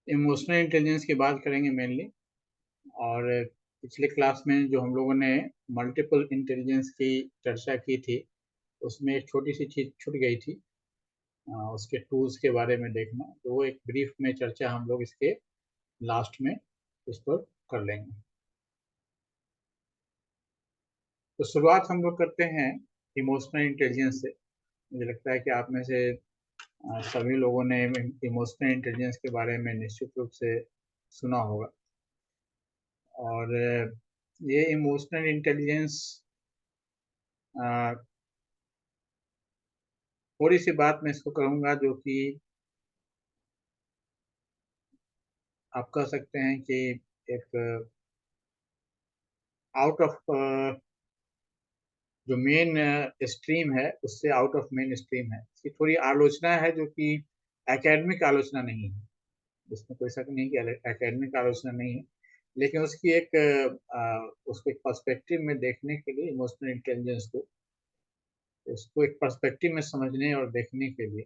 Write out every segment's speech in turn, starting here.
Emotional intelligence की बात करेंगे मेनली। और पिछले क्लास में जो हम लोगों ने मल्टीपल इंटेलिजेंस की चर्चा की थी, उसमें एक छोटी सी चीज़ छूट गई थी। उसके टूल्स के बारे में देखना, तो वो एक ब्रीफ में चर्चा हम लोग इसके लास्ट में उस पर कर लेंगे। तो शुरुआत हम लोग करते हैं इमोशनल इंटेलिजेंस से। मुझे लगता है कि आप में से सभी लोगों ने इमोशनल इंटेलिजेंस के बारे में निश्चित रूप से सुना होगा। और ये इमोशनल इंटेलिजेंस, थोड़ी सी बात मैं इसको करूंगा जो कि आप कह सकते हैं कि एक आउट ऑफ जो मेन स्ट्रीम है उससे आउट ऑफ मेन स्ट्रीम है। इसकी थोड़ी आलोचना है जो कि एकेडमिक आलोचना नहीं है, इसमें कोई शक नहीं कि एकेडमिक आलोचना नहीं है, लेकिन उसकी एक उसको एक पर्सपेक्टिव में देखने के लिए इमोशनल इंटेलिजेंस को, उसको एक पर्सपेक्टिव में समझने और देखने के लिए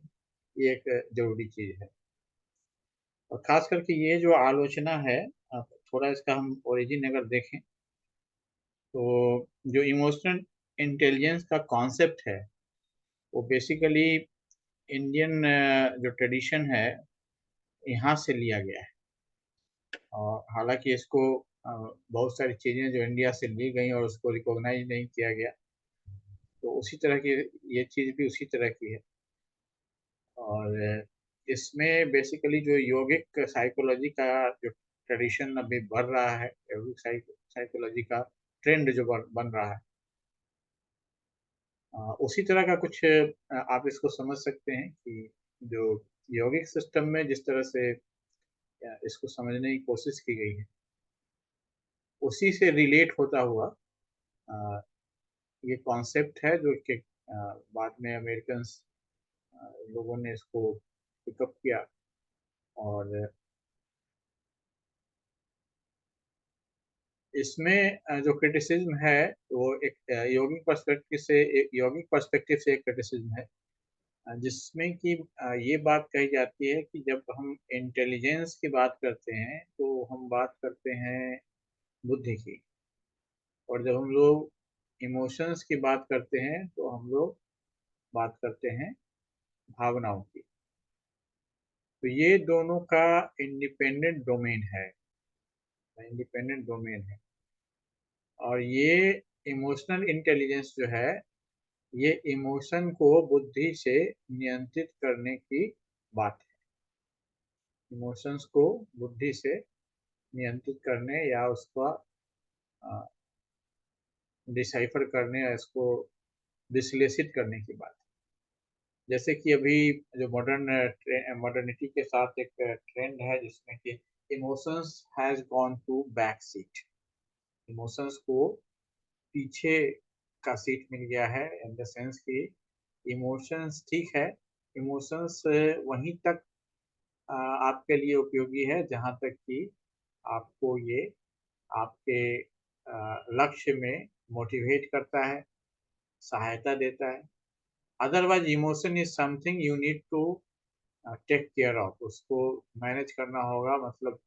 ये एक जरूरी चीज है। और खास करके ये जो आलोचना है, थोड़ा इसका हम ओरिजिन अगर देखें तो जो इमोशनल इंटेलिजेंस का कॉन्सेप्ट है वो बेसिकली इंडियन जो ट्रेडिशन है यहाँ से लिया गया है। और हालांकि इसको बहुत सारी चीज़ें जो इंडिया से ली गई और उसको रिकॉग्नाइज नहीं किया गया, तो उसी तरह की ये चीज़ भी उसी तरह की है। और इसमें बेसिकली जो यौगिक साइकोलॉजी का जो ट्रेडिशन अभी बढ़ रहा है, यौगिक साइकोलॉजी का ट्रेंड जो बन रहा है, उसी तरह का कुछ आप इसको समझ सकते हैं कि जो यौगिक सिस्टम में जिस तरह से इसको समझने की कोशिश की गई है, उसी से रिलेट होता हुआ अ, ये कॉन्सेप्ट है जो कि बाद में अमेरिकन लोगों ने इसको पिकअप किया। और इसमें जो क्रिटिसिज्म है वो एक यौगिक पर्सपेक्टिव से एक क्रिटिसिज्म है, जिसमें कि ये बात कही जाती है कि जब हम इंटेलिजेंस की बात करते हैं तो हम बात करते हैं बुद्धि की, और जब हम लोग इमोशंस की बात करते हैं तो हम लोग बात करते हैं भावनाओं की। तो ये दोनों का इंडिपेंडेंट डोमेन है, इंडिपेंडेंट डोमेन है। और ये इमोशनल इंटेलिजेंस जो है, ये इमोशन को बुद्धि से नियंत्रित करने की बात है। इमोशंस को बुद्धि से नियंत्रित करने या उसका डिसाइफर करने या इसको विश्लेषित करने की बात है। जैसे कि अभी जो मॉडर्निटी के साथ एक ट्रेंड है जिसमें कि emotions has gone to back seat, emotions को पीछे का सीट मिल गया है। इन द सेंस कि इमोशंस ठीक है, इमोशंस वहीं तक आपके लिए उपयोगी है जहां तक कि आपको ये आपके लक्ष्य में मोटिवेट करता है, सहायता देता है। Otherwise emotion is something you need to take care of, उसको मैनेज करना होगा। मतलब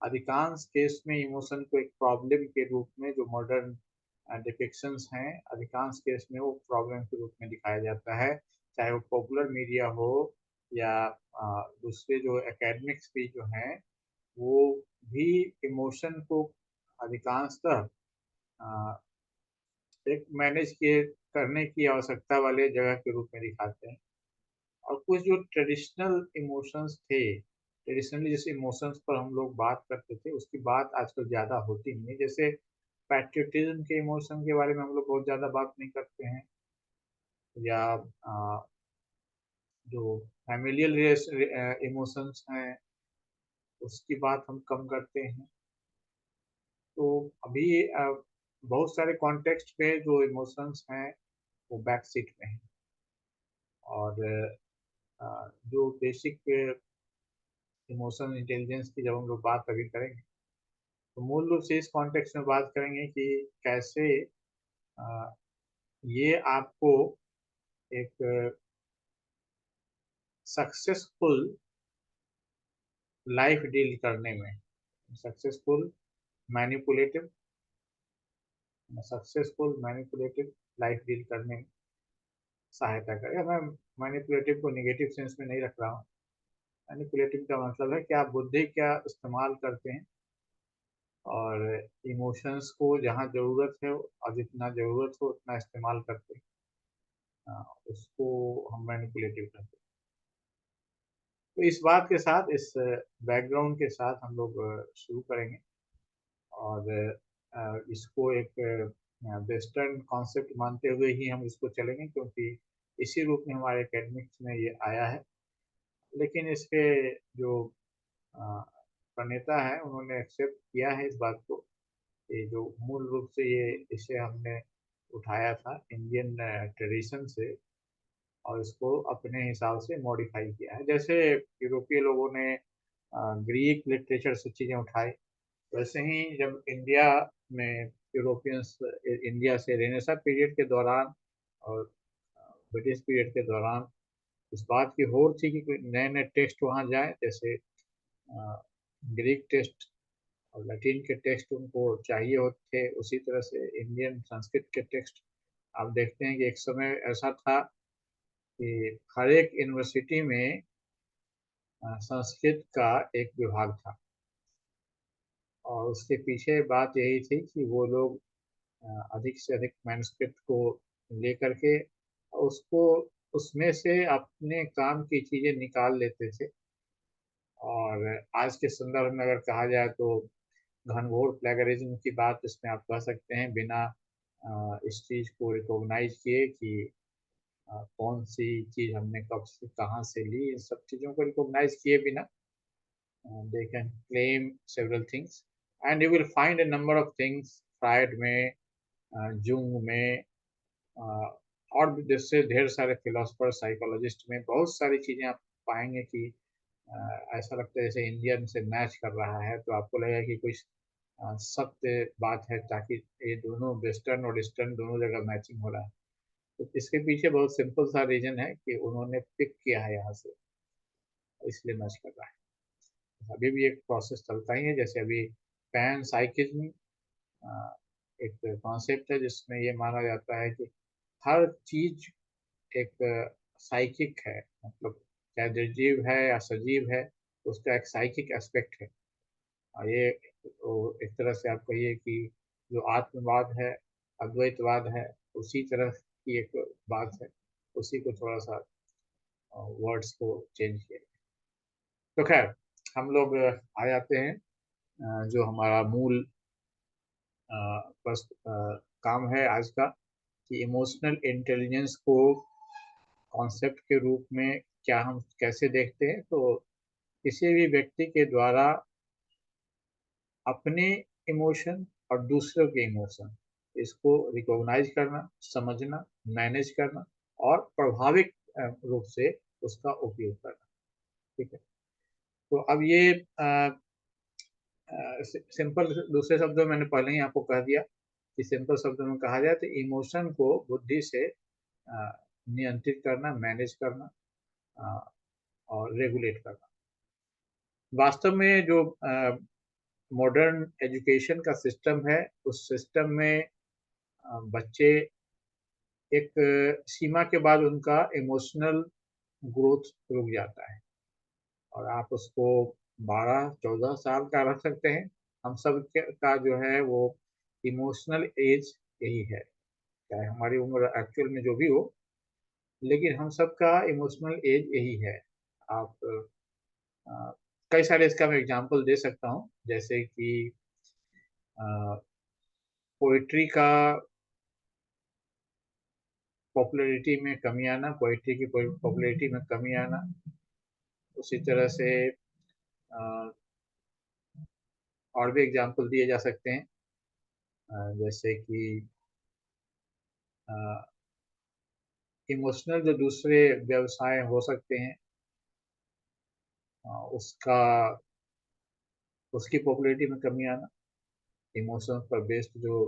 अधिकांश केस में इमोशन को एक प्रॉब्लम के रूप में, जो मॉडर्न डिपिक्शंस हैं, अधिकांश केस में वो प्रॉब्लम के रूप में दिखाया जाता है। चाहे वो पॉपुलर मीडिया हो या दूसरे जो एकेडमिक्स भी जो हैं, वो भी इमोशन को अधिकांशतः एक मैनेज के करने की आवश्यकता वाले जगह के रूप में दिखाते हैं। और कुछ जो ट्रेडिशनल इमोशंस थे, ट्रेडिशनली जिस इमोशंस पर हम लोग बात करते थे उसकी बात आजकल ज़्यादा होती नहीं है। जैसे पैट्रियटिज्म के इमोशन के बारे में हम लोग बहुत ज़्यादा बात नहीं करते हैं, या जो फैमिलियल इमोशंस हैं उसकी बात हम कम करते हैं। तो अभी बहुत सारे कॉन्टेक्स्ट पे जो इमोशंस हैं वो बैक सीट में हैं। और जो बेसिक इमोशनल इंटेलिजेंस की जब हम लोग बात अभी करेंगे तो मूल रूप से इस कॉन्टेक्स्ट में बात करेंगे कि कैसे अ, ये आपको एक सक्सेसफुल लाइफ डील करने में, सक्सेसफुल मैनिपुलेटिव लाइफ डील करने में सहायता करेगा। मैं मैनिपुलेटिव को नेगेटिव सेंस में नहीं रख रहा हूँ। मैनिपुलेटिव का मतलब है कि आप बुद्धि क्या इस्तेमाल करते हैं और इमोशंस को जहाँ ज़रूरत है और जितना ज़रूरत हो उतना इस्तेमाल करते हैं, उसको हम मैनिपुलेटिव कहते हैं। तो इस बात के साथ, इस बैकग्राउंड के साथ हम लोग शुरू करेंगे और इसको एक वेस्टर्न कॉन्सेप्ट मानते हुए ही हम इसको चलेंगे, क्योंकि इसी रूप में हमारे एकेडमिक्स में ये आया है। लेकिन इसके जो अ, प्रणेता है उन्होंने एक्सेप्ट किया है इस बात को, ये जो मूल रूप से ये इसे हमने उठाया था इंडियन ट्रेडिशन से और इसको अपने हिसाब से मॉडिफाई किया है। जैसे यूरोपीय लोगों ने ग्रीक लिटरेचर से चीज़ें उठाई, वैसे ही जब इंडिया में यूरोपियंस इंडिया से रेनेसा पीरियड के दौरान और ब्रिटिश पीरियड के दौरान इस बात की होड़ थी कि कोई नए नए टेक्स्ट वहाँ जाए, जैसे ग्रीक टेक्स्ट और लैटिन के टेक्स्ट उनको चाहिए होते थे, उसी तरह से इंडियन संस्कृत के टेक्स्ट। आप देखते हैं कि एक समय ऐसा था कि हर एक यूनिवर्सिटी में संस्कृत का एक विभाग था और उसके पीछे बात यही थी कि वो लोग अधिक से अधिक मैन्युस्क्रिप्ट को लेकर के उसको उसमें से अपने काम की चीज़ें निकाल लेते थे। और आज के संदर्भ में अगर कहा जाए तो घनघोर प्लेगरिज्म की बात इसमें आप कह सकते हैं, बिना इस चीज़ को रिकॉग्नाइज किए कि कौन सी चीज़ हमने कब से कहाँ से ली, इन सब चीज़ों को रिकॉग्नाइज किए बिना they can claim several things, and you will find a number of things Freud में, जुंग में, uh, और भी जैसे ढेर सारे फिलोसफर साइकोलॉजिस्ट में बहुत सारी चीज़ें आप पाएंगे कि ऐसा लगता है जैसे इंडियन से मैच कर रहा है, तो आपको लगेगा कि कोई सत्य बात है, ताकि ये दोनों वेस्टर्न और ईस्टर्न दोनों जगह मैचिंग हो रहा है। तो इसके पीछे बहुत सिंपल सा रीजन है कि उन्होंने पिक किया है यहाँ से, इसलिए मैच कर रहा है। अभी भी एक प्रोसेस चलता ही है, जैसे अभी पैन साइकिज्म एक कॉन्सेप्ट है जिसमें ये माना जाता है कि हर चीज एक साइकिक है, मतलब चाहे निर्जीव है या सजीव है, तो उसका एक साइकिक एस्पेक्ट है। और ये तो एक तरह से आप कहिए कि जो आत्मवाद है, अद्वैतवाद है, उसी तरह की एक बात है, उसी को थोड़ा सा वर्ड्स को चेंज किया। तो खैर, हम लोग आ जाते हैं जो हमारा मूल बस काम है आज का, कि इमोशनल इंटेलिजेंस को कॉन्सेप्ट के रूप में क्या हम कैसे देखते हैं। तो किसी भी व्यक्ति के द्वारा अपने इमोशन और दूसरों के इमोशन, इसको रिकॉग्नाइज करना, समझना, मैनेज करना और प्रभाविक रूप से उसका उपयोग करना। ठीक है, तो अब ये सिंपल दूसरे शब्दों में मैंने पहले ही आपको कह दिया कि सिंपल शब्दों में कहा जाए तो इमोशन को बुद्धि से नियंत्रित करना, मैनेज करना और रेगुलेट करना। वास्तव में जो मॉडर्न एजुकेशन का सिस्टम है, उस सिस्टम में बच्चे एक सीमा के बाद उनका इमोशनल ग्रोथ रुक जाता है और आप उसको 12-14 साल का रख सकते हैं। हम सब का जो है वो इमोशनल एज यही है, चाहे हमारी उम्र एक्चुअल में जो भी हो, लेकिन हम सब का इमोशनल एज यही है। आप अ, कई सारे इसका मैं एग्जांपल दे सकता हूँ, जैसे कि पोइट्री का पॉपुलैरिटी में कमी आना, पोइट्री की पॉपुलैरिटी में कमी आना, उसी तरह से और भी एग्जांपल दिए जा सकते हैं, जैसे कि इमोशनल जो दूसरे व्यवसाय हो सकते हैं, उसका उसकी पॉपुलैरिटी में कमी आना, इमोशंस पर बेस्ड जो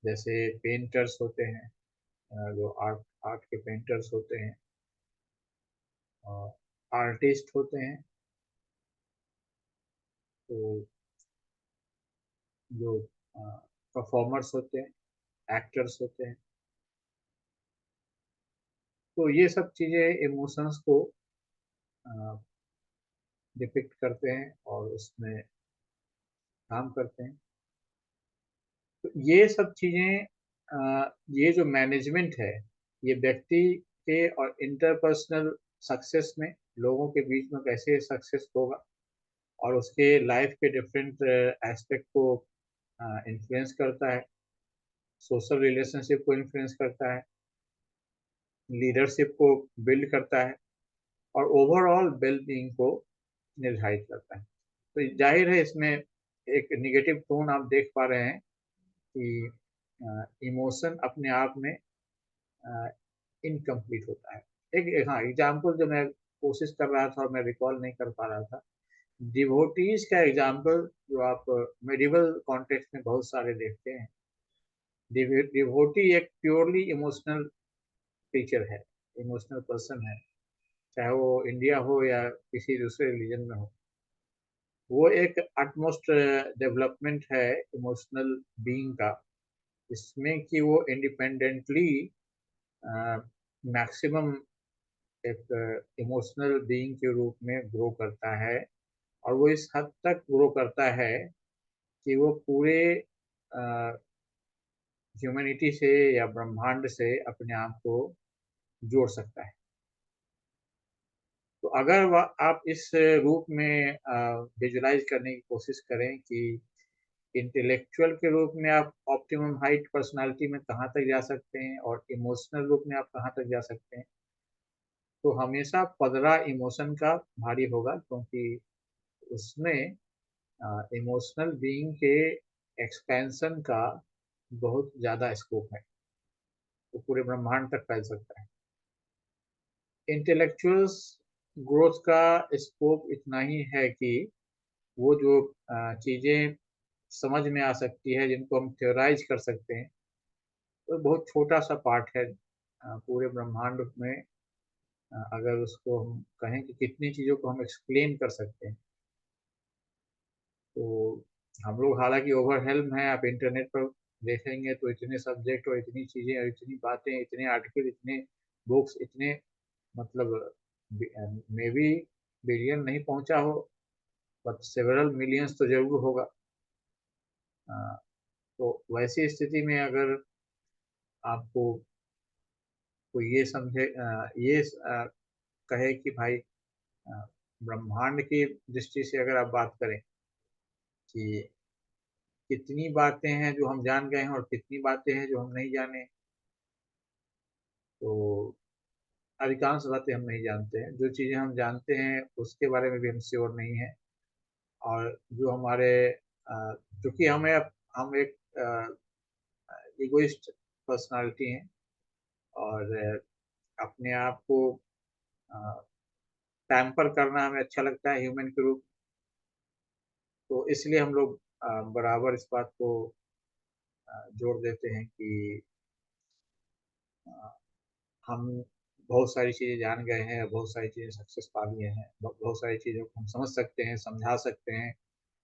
जैसे पेंटर्स होते हैं, जो आर्ट आर्ट के पेंटर्स होते हैं, आर्टिस्ट होते हैं, तो जो परफॉर्मर्स होते हैं, एक्टर्स होते हैं, तो ये सब चीज़ें इमोशंस को डिपिक्ट करते हैं और उसमें काम करते हैं। तो ये सब चीज़ें ये जो मैनेजमेंट है, ये व्यक्ति के और इंटरपर्सनल सक्सेस में, लोगों के बीच में कैसे सक्सेस होगा और उसके लाइफ के डिफरेंट एस्पेक्ट को इन्फ्लुएंस करता है, सोशल रिलेशनशिप को इन्फ्लुएंस करता है, लीडरशिप को बिल्ड करता है और ओवरऑल वेल बीइंग को निर्धारित करता है। तो जाहिर है इसमें एक निगेटिव टोन आप देख पा रहे हैं कि इमोशन अपने आप में इनकम्प्लीट होता है। एक हाँ एग्जाम्पल जो मैं कोशिश कर रहा था और मैं रिकॉल नहीं कर पा रहा था, डिवोटीज का एग्जाम्पल जो आप मेडिवल कॉन्टेक्स्ट में बहुत सारे देखते हैं। डिवोटी एक प्योरली इमोशनल टीचर है, इमोशनल पर्सन है, चाहे वो इंडिया हो या किसी दूसरे रिलीजन में हो। वो एक अटमोस्ट डेवलपमेंट है इमोशनल बीइंग का, इसमें कि वो इंडिपेंडेंटली मैक्सिमम एक इमोशनल बीइंग के रूप में ग्रो करता है और वो इस हद तक ग्रो करता है कि वो पूरे ह्यूमैनिटी से या ब्रह्मांड से अपने आप को जोड़ सकता है। तो अगर आप इस रूप में विजुलाइज करने की कोशिश करें कि इंटेलेक्चुअल के रूप में आप ऑप्टिमम हाइट पर्सनालिटी में कहाँ तक जा सकते हैं और इमोशनल रूप में आप कहाँ तक जा सकते हैं, तो हमेशा पदरा इमोशन का भारी होगा, क्योंकि उसमें इमोशनल बीइंग के एक्सपेंशन का बहुत ज़्यादा स्कोप है, वो पूरे ब्रह्मांड तक फैल सकता है। इंटेलेक्चुअल्स ग्रोथ का स्कोप इतना ही है कि वो जो चीज़ें समझ में आ सकती है, जिनको हम थ्योराइज कर सकते हैं, तो बहुत छोटा सा पार्ट है पूरे ब्रह्मांड में। अगर उसको हम कहें कि कितनी चीज़ों को हम एक्सप्लेन कर सकते हैं, तो हम लोग हालांकि ओवरवेल्म है। आप इंटरनेट पर देखेंगे तो इतने सब्जेक्ट और इतनी चीज़ें और इतनी बातें, इतने आर्टिकल, इतने बुक्स, इतने मतलब मे बी बिलियन नहीं पहुंचा हो, बट सेवरल मिलियंस तो जरूर होगा। अ, तो वैसी स्थिति में अगर आपको कोई ये समझे, ये कहे कि भाई ब्रह्मांड की दृष्टि से अगर आप बात करें कि कितनी बातें हैं जो हम जान गए हैं और कितनी बातें हैं जो हम नहीं जाने, तो अधिकांश बातें हम नहीं जानते हैं। जो चीज़ें हम जानते हैं उसके बारे में भी हम श्योर नहीं है। और जो हमारे चूँकि हम एक इगोइस्ट पर्सनालिटी हैं और अपने आप को पैम्पर करना हमें अच्छा लगता है ह्यूमन के रूप। तो इसलिए हम लोग बराबर इस बात को जोड़ देते हैं कि अ, हम बहुत सारी चीज़ें जान गए हैं, बहुत सारी चीज़ें सक्सेस पा लिए हैं, बहुत सारी चीज़ों को हम समझ सकते हैं, समझा सकते हैं,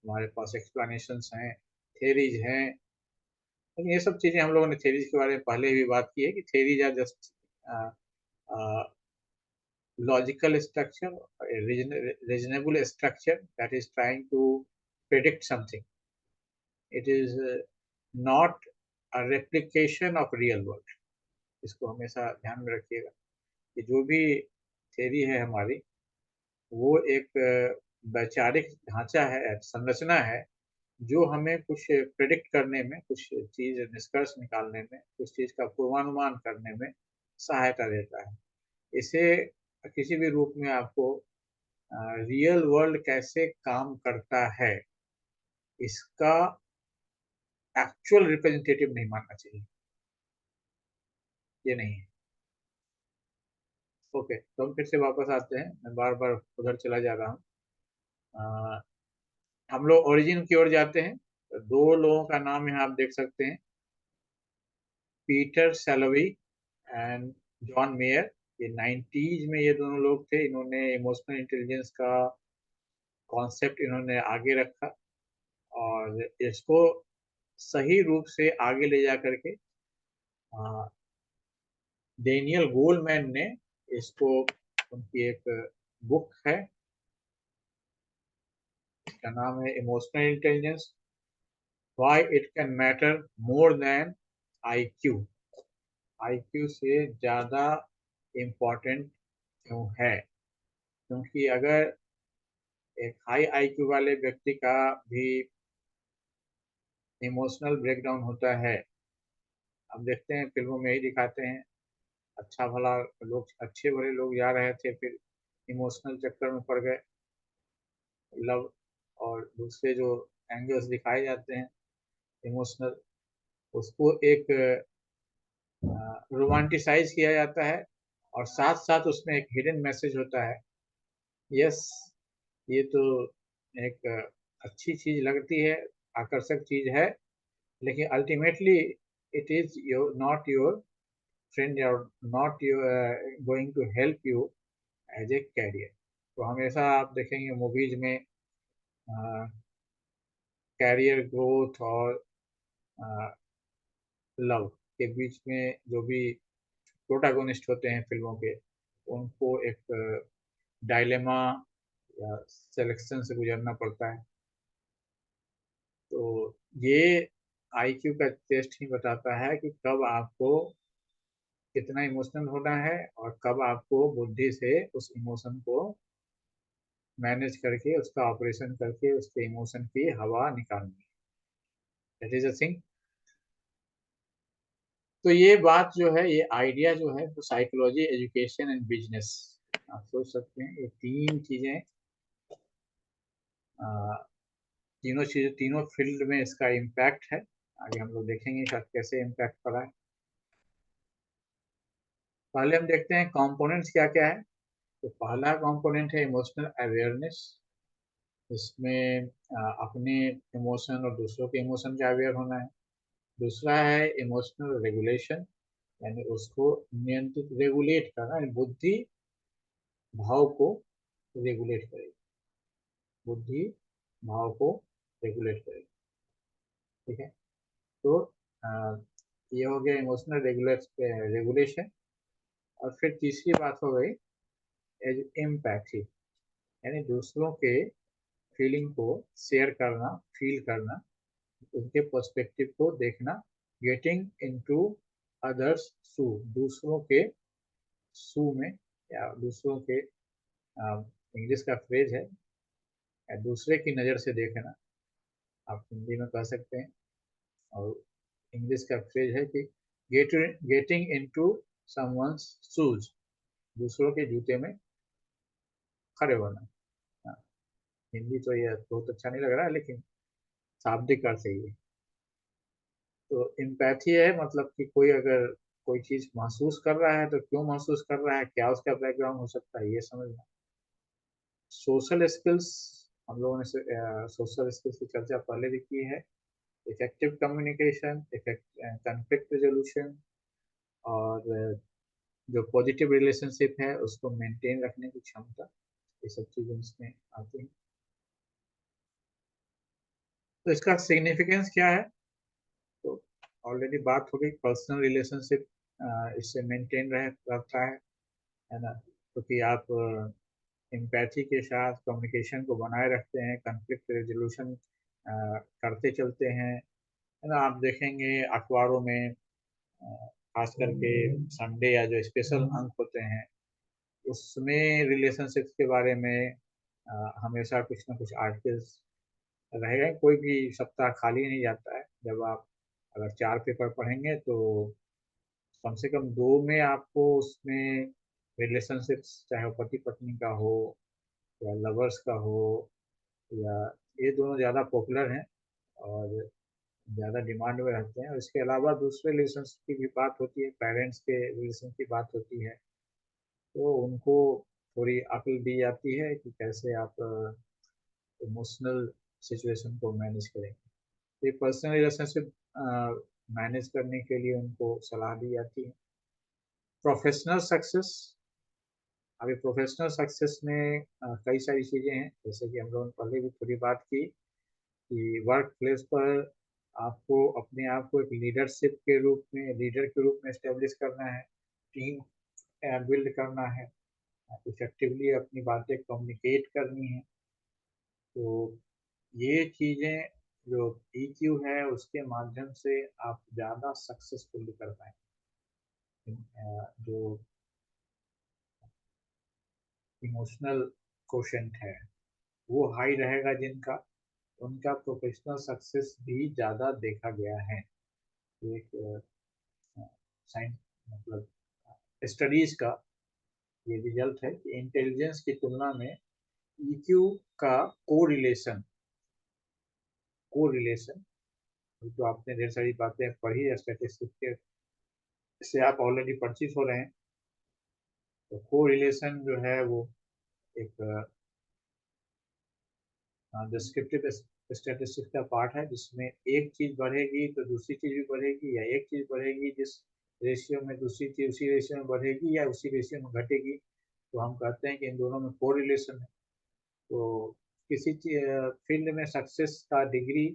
हमारे पास एक्सप्लेनेशंस हैं, थेरीज हैं। लेकिन ये सब चीज़ें हम लोगों ने थेरीज के बारे में पहले भी बात की है कि theories are just logical structure, a reasonable structure that is trying to predict something. It is not a replication of real world. इसको हमेशा ध्यान में रखिएगा कि जो भी थेरी है हमारी, वो एक वैचारिक ढांचा है, संरचना है, जो हमें कुछ प्रेडिक्ट करने में, कुछ चीज निष्कर्ष निकालने में, कुछ चीज का पूर्वानुमान करने में सहायता देता है। इसे किसी भी रूप में आपको रियल वर्ल्ड कैसे काम करता है, इसका एक्चुअल रिप्रेजेंटेटिव नहीं मानना चाहिए, ये नहीं है। ओके, तो हम फिर से वापस आते हैं, मैं बार बार उधर चला जा रहा हूँ। हम लोग ओरिजिन की ओर जाते हैं। तो दो लोगों का नाम यहाँ आप देख सकते हैं, पीटर सैलोवी एंड जॉन मेयर। ये 90s में ये दोनों लोग थे, इन्होंने इमोशनल इंटेलिजेंस का कॉन्सेप्ट इन्होंने आगे रखा। और इसको सही रूप से आगे ले जा करके डेनियल गोलमैन ने इसको, उनकी एक बुक है, इसका नाम है emotional intelligence, why it can matter more than IQ, IQ से ज़्यादा इम्पोर्टेंट क्यों है। क्योंकि अगर एक हाई आईक्यू वाले व्यक्ति का भी इमोशनल ब्रेकडाउन होता है, हम देखते हैं फिल्मों में ही दिखाते हैं, अच्छा भला लोग, अच्छे भले लोग जा रहे थे, फिर इमोशनल चक्कर में पड़ गए, लव और दूसरे जो एंगल्स दिखाए जाते हैं इमोशनल, उसको एक रोमांटिसाइज किया जाता है, और साथ साथ उसमें एक हिडन मैसेज होता है। यस, ये तो एक अच्छी चीज लगती है, आकर्षक चीज है, लेकिन ultimately it is your not your friend, और not your going to help you as a career. तो हमेशा आप देखेंगे मूवीज में कैरियर ग्रोथ और लव के बीच में जो भी प्रोटैगोनिस्ट होते हैं फिल्मों के, उनको एक डायलेमा या सिलेक्शन से गुजरना पड़ता है। तो ये आईक्यू का टेस्ट ही बताता है कि कब आपको कितना इमोशनल होना है, और कब आपको बुद्धि से उस इमोशन को मैनेज करके, उसका ऑपरेशन करके, उसके इमोशन की हवा निकालनी है। That is a thing. तो ये बात जो है, ये आइडिया जो है, तो साइकोलॉजी, एजुकेशन एंड बिजनेस, आप सोच सकते हैं ये तीन चीजें, तीनों फील्ड में इसका इम्पैक्ट है। आगे हम लोग देखेंगे इसका कैसे इम्पैक्ट पड़ा है। पहले हम देखते हैं कंपोनेंट्स क्या क्या है। तो पहला कंपोनेंट है इमोशनल अवेयरनेस। इसमें अपने इमोशन और दूसरों के इमोशन का अवेयर होना है। दूसरा है इमोशनल रेगुलेशन, यानी उसको नियंत्रित, रेगुलेट करना, यानी बुद्धि भाव को रेगुलेट करेगी, बुद्धि भाव को रेगुलेट करेगी। ठीक है। तो आ, ये हो गया इमोशनल रेगुलेशन। और फिर तीसरी बात हो गई एज एम्पैथी, यानी दूसरों के फीलिंग को शेयर करना, फील करना, उनके पर्सपेक्टिव को देखना, गेटिंग इनटू अदर्स शू, दूसरों के शू में, या दूसरों के, इंग्लिश का फ्रेज है, या दूसरे की नज़र से देखना, आप हिंदी में कह सकते हैं। और इंग्लिश का फ्रेज है कि गेटिंग इनटू समवन्स शूज, दूसरों के जूते में खड़े होना। हाँ, हिंदी तो ये बहुत अच्छा नहीं लग रहा है, लेकिन शाब्दिक अर्थ है ये। तो एम्पैथी है, मतलब कि कोई अगर कोई चीज महसूस कर रहा है तो क्यों महसूस कर रहा है, क्या उसका बैकग्राउंड हो सकता है, ये समझना। सोशल स्किल्स, हम लोगों ने सोशल स्किल्स की चर्चा पहले भी की है। इफेक्टिव कम्युनिकेशन, कॉन्फ्लिक्ट रेजोल्यूशन, और जो पॉजिटिव रिलेशनशिप है उसको मेंटेन रखने की क्षमता, ये सब चीजें इसमें आती हैं। तो इसका सिग्निफिकेंस क्या है? तो ऑलरेडी बात हो गई, पर्सनल रिलेशनशिप इससे मेंटेन रहता है ना। क्योंकि तो आप एम्पैथी के साथ कम्युनिकेशन को बनाए रखते हैं, कॉन्फ्लिक्ट रेजोल्यूशन करते चलते हैं, है ना। आप देखेंगे अखबारों में खास करके संडे या जो स्पेशल अंक होते हैं, उसमें रिलेशनशिप्स के बारे में हमेशा कुछ ना कुछ आर्टिकल्स रहेगा। कोई भी सप्ताह खाली नहीं जाता है। जब आप अगर 4 पेपर पढ़ेंगे तो कम से कम 2 में आपको उसमें रिलेशनशिप्स, चाहे वो पति पत्नी का हो या लवर्स का हो, या ये दोनों ज़्यादा पॉपुलर हैं और ज़्यादा डिमांड में रहते हैं। और इसके अलावा दूसरे रिलेशंस की भी बात होती है, पेरेंट्स के रिलेशन की बात होती है, तो उनको थोड़ी अक्ल दी जाती है कि कैसे आप इमोशनल सिचुएशन को मैनेज करेंगे। तो ये पर्सनल रिलेशनशिप मैनेज करने के लिए उनको सलाह दी जाती है। प्रोफेशनल सक्सेस, अभी प्रोफेशनल सक्सेस में कई सारी चीज़ें हैं, जैसे कि हम लोगों ने पहले भी थोड़ी बात की कि वर्क प्लेस पर आपको अपने आप को एक लीडर के रूप में एस्टेब्लिश करना है, टीम बिल्ड करना है, इफेक्टिवली अपनी बातें कम्युनिकेट करनी है। तो ये चीज़ें जो EQ है उसके माध्यम से आप ज़्यादा सक्सेसफुली कर पाएंगे। जो इमोशनल क्वोशेंट है वो हाई रहेगा जिनका, उनका प्रोफेशनल सक्सेस भी ज़्यादा देखा गया है। एक साइंस मतलब स्टडीज का ये रिजल्ट है कि इंटेलिजेंस की तुलना में EQ का को रिलेशन जो आपने ढेर सारी बातें पढ़ी है स्टैटिस्टिक्स के, इससे आप ऑलरेडी परिचित हो रहे हैं। तो को रिलेशन जो है वो एक डिस्क्रिप्टिव स्टैटिस्टिक्स का पार्ट है, जिसमें एक चीज बढ़ेगी तो दूसरी चीज भी बढ़ेगी, या एक चीज बढ़ेगी जिस रेशियो में दूसरी चीज उसी रेशियो में बढ़ेगी या उसी रेशियो में घटेगी, तो हम कहते हैं कि इन दोनों में को रिलेशन है। तो किसी फील्ड में सक्सेस का डिग्री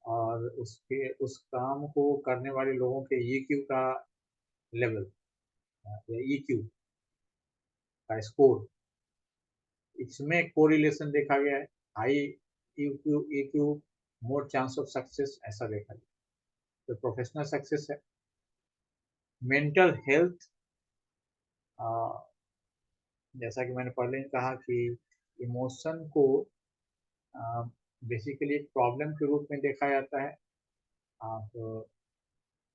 और उसके उस काम को करने वाले लोगों के EQ का लेवल या EQ का स्कोर, इसमें कोरिलेशन देखा गया है। High EQ more chance of success, ऐसा देखा गया। तो प्रोफेशनल सक्सेस है। मेंटल हेल्थ, जैसा कि मैंने पहले ही कहा कि इमोशन को बेसिकली एक प्रॉब्लम के रूप में देखा जाता है। आप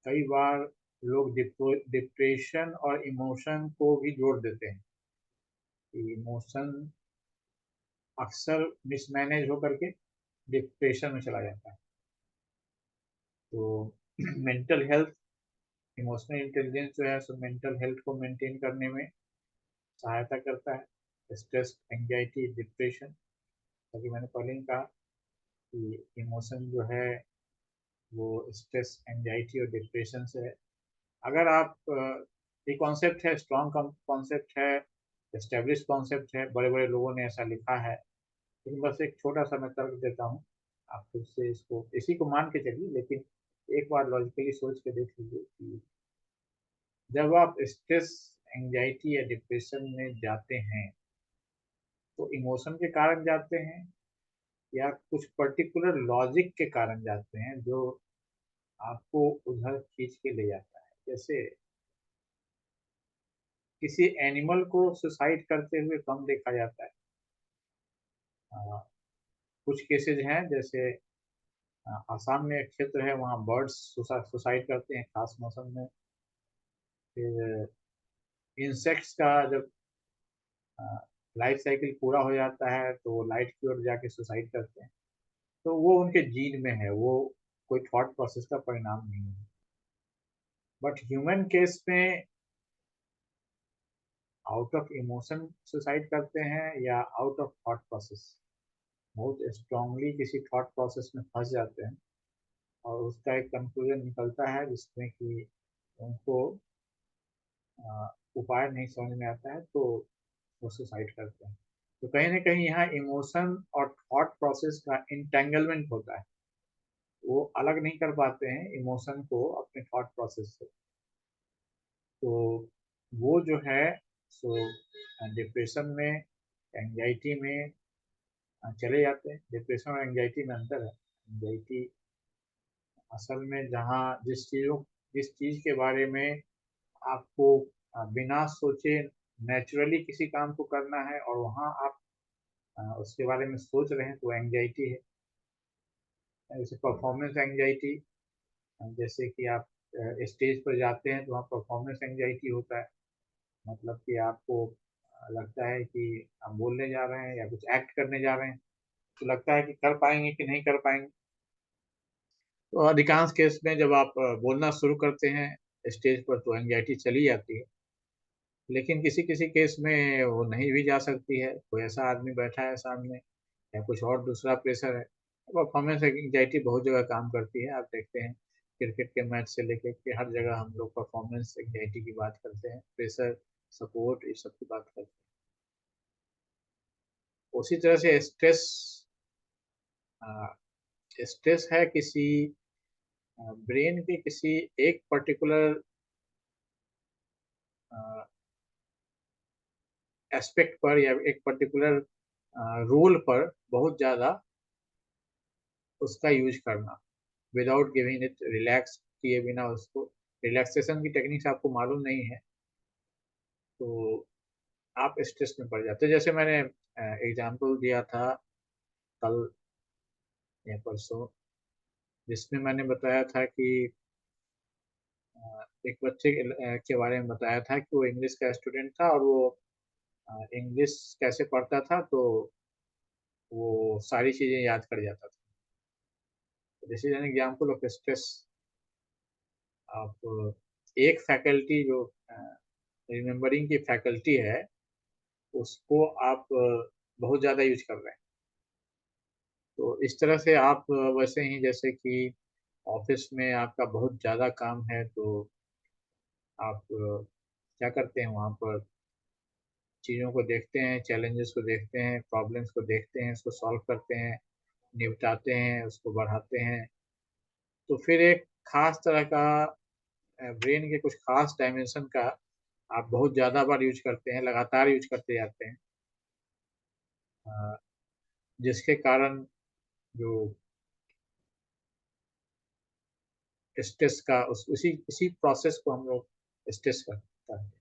कई बार लोग डिप्रेशन और इमोशन को भी जोड़ देते हैं कि इमोशन अक्सर मिसमैनेज होकर के डिप्रेशन में चला जाता है। तो मेंटल हेल्थ, इमोशनल इंटेलिजेंस जो है सो मेंटल हेल्थ को मेंटेन करने में सहायता करता है। स्ट्रेस, एंजाइटी, डिप्रेशन, ताकि मैंने पहले ही कहा कि इमोशन जो है वो स्ट्रेस, एंजाइटी और डिप्रेशन से है। अगर आप ये कॉन्सेप्ट है, स्ट्रॉन्ग कॉन्सेप्ट है, एस्टेब्लिश कॉन्सेप्ट है, बड़े बड़े लोगों ने ऐसा लिखा है, लेकिन बस एक छोटा सा मैं तर्क देता हूँ। आप खुद से इसको इसी को मान के चलिए, लेकिन एक बार लॉजिकली सोच के देख लीजिए कि जब आप स्ट्रेस, एंजाइटी या डिप्रेशन में जाते हैं तो इमोशन के कारण जाते हैं या कुछ पर्टिकुलर लॉजिक के कारण जाते हैं जो आपको उधर खींच के ले जाता है। जैसे किसी एनिमल को सुसाइड करते हुए कम देखा जाता है। आ, कुछ केसेज हैं, जैसे आसाम में एक क्षेत्र है वहाँ बर्ड्स सुसाइड करते हैं खास मौसम में। फिर इंसेक्ट्स का जब लाइफ साइकिल पूरा हो जाता है तो वो लाइट की ओर जाके सुसाइड करते हैं। तो वो उनके जीन में है, वो कोई थॉट प्रोसेस का परिणाम नहीं है। बट ह्यूमन केस में आउट ऑफ इमोशन सुसाइड करते हैं या आउट ऑफ थॉट प्रोसेस, बहुत स्ट्रांगली किसी थॉट प्रोसेस में फंस जाते हैं और उसका एक कंक्लूजन निकलता है जिसमें कि उनको उपाय नहीं समझ में आता है, तो वो सुसाइड करते हैं। तो कहीं ना कहीं यहाँ इमोशन और थॉट प्रोसेस का इंटेंगलमेंट होता है। वो अलग नहीं कर पाते हैं इमोशन को अपने थॉट प्रोसेस से। तो वो जो है सो डिप्रेशन में, एंजाइटी में चले जाते हैं। डिप्रेशन और एंजाइटी में अंतर है। एंजाइटी असल में जहाँ जिस चीज़ के बारे में आपको बिना सोचे नेचुरली किसी काम को करना है और वहाँ आप उसके बारे में सोच रहे हैं, तो एंजाइटी है। जैसे परफॉर्मेंस एंजाइटी, जैसे कि आप स्टेज पर जाते हैं तो वहाँ परफॉर्मेंस एंजाइटी होता है। मतलब कि आपको लगता है कि हम बोलने जा रहे हैं या कुछ एक्ट करने जा रहे हैं, तो लगता है कि कर पाएंगे कि नहीं कर पाएंगे। तो अधिकांश केस में जब आप बोलना शुरू करते हैं स्टेज पर तो एंजाइटी चली जाती है। लेकिन किसी किसी केस में वो नहीं भी जा सकती है, कोई ऐसा आदमी बैठा है सामने या कुछ और दूसरा प्रेशर है। परफॉर्मेंस एंजाइटी बहुत जगह काम करती है। आप देखते हैं क्रिकेट के मैच से लेकर के हर जगह हम लोग परफॉर्मेंस एंजाइटी की बात करते हैं, प्रेशर, सपोर्ट, इस सब की बात करते हैं। उसी तरह से स्ट्रेस स्ट्रेस है किसी ब्रेन के किसी एक पर्टिकुलर एस्पेक्ट पर या एक पर्टिकुलर रोल पर बहुत ज्यादा उसका यूज करना विदाउट गिविंग इट रिलैक्स किए बिना उसको। रिलैक्सेशन की टेक्निक्स आपको मालूम नहीं है तो आप स्ट्रेस में पड़ जाते हैं। जैसे मैंने एग्जाम्पल दिया था कल या परसों, जिसमें मैंने बताया था कि एक बच्चे के बारे में बताया था कि वो इंग्लिश का स्टूडेंट था और वो इंग्लिश कैसे पढ़ता था तो वो सारी चीजें याद कर जाता था। This is an example of stress. आप एक फैकल्टी जो रिमेम्बरिंग की फैकल्टी है उसको आप बहुत ज़्यादा यूज कर रहे हैं। तो इस तरह से आप वैसे ही जैसे कि ऑफिस में आपका बहुत ज़्यादा काम है तो आप क्या करते हैं वहाँ पर चीज़ों को देखते हैं, चैलेंजेस को देखते हैं, प्रॉब्लम्स को देखते हैं, उसको सॉल्व करते हैं, निपटाते हैं, उसको बढ़ाते हैं। तो फिर एक खास तरह का ब्रेन के कुछ खास डायमेंशन का आप बहुत ज़्यादा बार यूज करते हैं, लगातार यूज करते जाते हैं, जिसके कारण जो स्ट्रेस का उसी इसी प्रोसेस को हम लोग स्ट्रेस करते हैं।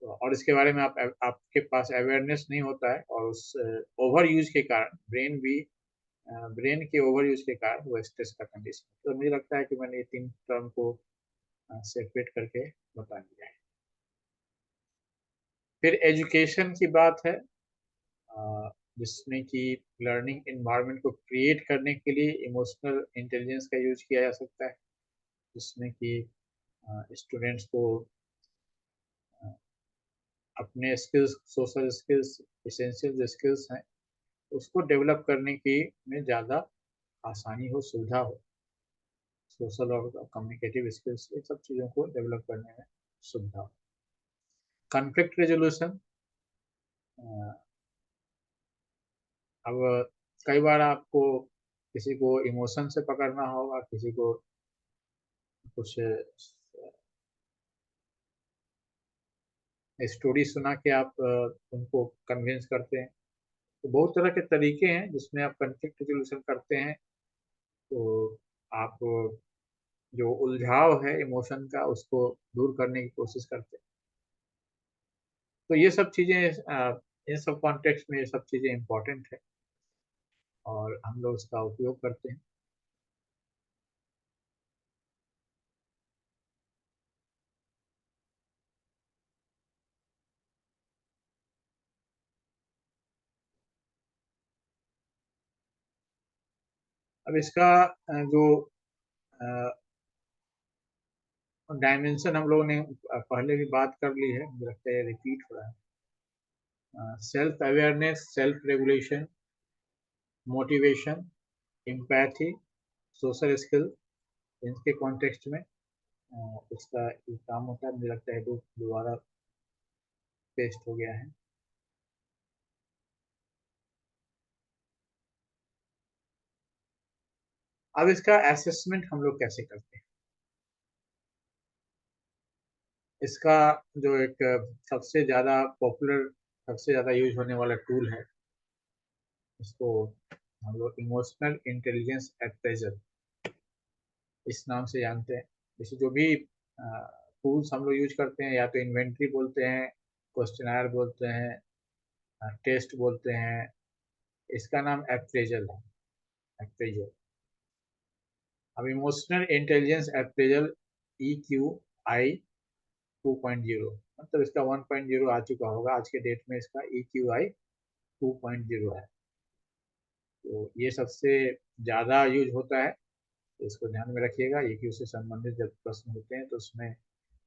और इसके बारे में आपके पास अवेयरनेस नहीं होता है और उस ओवर यूज के कारण ब्रेन के ओवर यूज के कारण वो स्ट्रेस का कंडीशन। तो मुझे लगता है कि मैंने ये 3 टर्म को सेपरेट करके बता दिया है। फिर एजुकेशन की बात है जिसमें कि लर्निंग एनवायरनमेंट को क्रिएट करने के लिए इमोशनल इंटेलिजेंस का यूज किया जा सकता है, जिसमें कि स्टूडेंट्स को अपने स्किल्स, सोशल स्किल्स, एसेंशियल जो स्किल्स हैं उसको डेवलप करने की में ज़्यादा आसानी हो, सुविधा हो। सोशल और कम्युनिकेटिव स्किल्स ये सब चीज़ों को डेवलप करने में सुविधा हो। कॉन्फ्लिक्ट रेजोल्यूशन, अब कई बार आपको किसी को इमोशन से पकड़ना होगा, किसी को कुछ स्टोरी सुना के आप उनको कन्विंस करते हैं। तो बहुत तरह के तरीके हैं जिसमें आप कॉन्फ्लिक्ट रेजोल्यूशन करते हैं। तो आप जो उलझाव है इमोशन का उसको दूर करने की कोशिश करते हैं। तो ये सब चीज़ें इन सब कॉन्टेक्स्ट में ये सब चीज़ें इम्पोर्टेंट है और हम लोग उसका उपयोग करते हैं। अब इसका जो डायमेंशन हम लोगों ने पहले भी बात कर ली है, मुझे लगता है रिपीट हो रहा है। Self awareness, self regulation, motivation, empathy, social skill, इनके कॉन्टेक्स्ट में इसका ये काम होता है। मुझे लगता है दोबारा पेस्ट हो गया है। अब इसका असेसमेंट हम लोग कैसे करते हैं? इसका जो एक सबसे ज़्यादा पॉपुलर, सबसे ज़्यादा यूज होने वाला टूल है, इसको हम लोग इमोशनल इंटेलिजेंस अप्रेजल इस नाम से जानते हैं। जैसे जो भी टूल्स हम लोग यूज करते हैं या तो इन्वेंट्री बोलते हैं, क्वेश्चनर बोलते हैं, टेस्ट बोलते हैं, इसका नाम अप्रेजल है, अप्रेजल। अब इमोशनल इंटेलिजेंस अप्रेजल EQI 2.0, मतलब इसका 1.0 आ चुका होगा आज के डेट में, इसका EQI 2.0 है। तो ये सबसे ज़्यादा यूज होता है, तो इसको ध्यान में रखिएगा। EQ से संबंधित जब प्रश्न होते हैं तो उसमें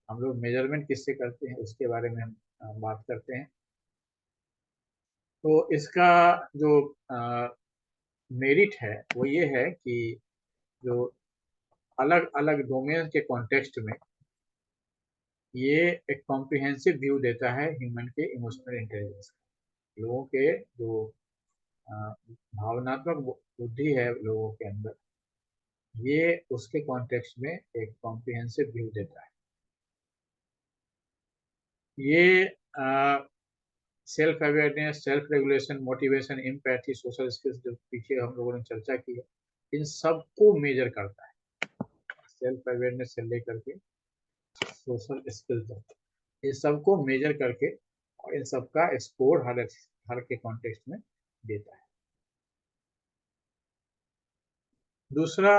हम लोग मेजरमेंट किससे करते हैं उसके बारे में हम बात करते हैं। तो इसका जो मेरिट है वो ये है कि जो अलग अलग डोमेन के कॉन्टेक्स्ट में ये एक कॉम्प्रिहेंसिव व्यू देता है ह्यूमन के इमोशनल इंटेलिजेंस, लोगों के जो भावनात्मक बुद्धि है लोगों के अंदर, ये उसके कॉन्टेक्स्ट में एक कॉम्प्रिहेंसिव व्यू देता है। ये self awareness, self regulation, motivation, empathy, social skills जो पीछे हम लोगों ने चर्चा की है, इन सबको मेजर करता है। सेल्फ अवेयरनेस से लेकर के सोशल स्किल तक, इन सबको मेजर करके और इन सबका स्कोर हर के कॉन्टेक्स्ट में देता है। दूसरा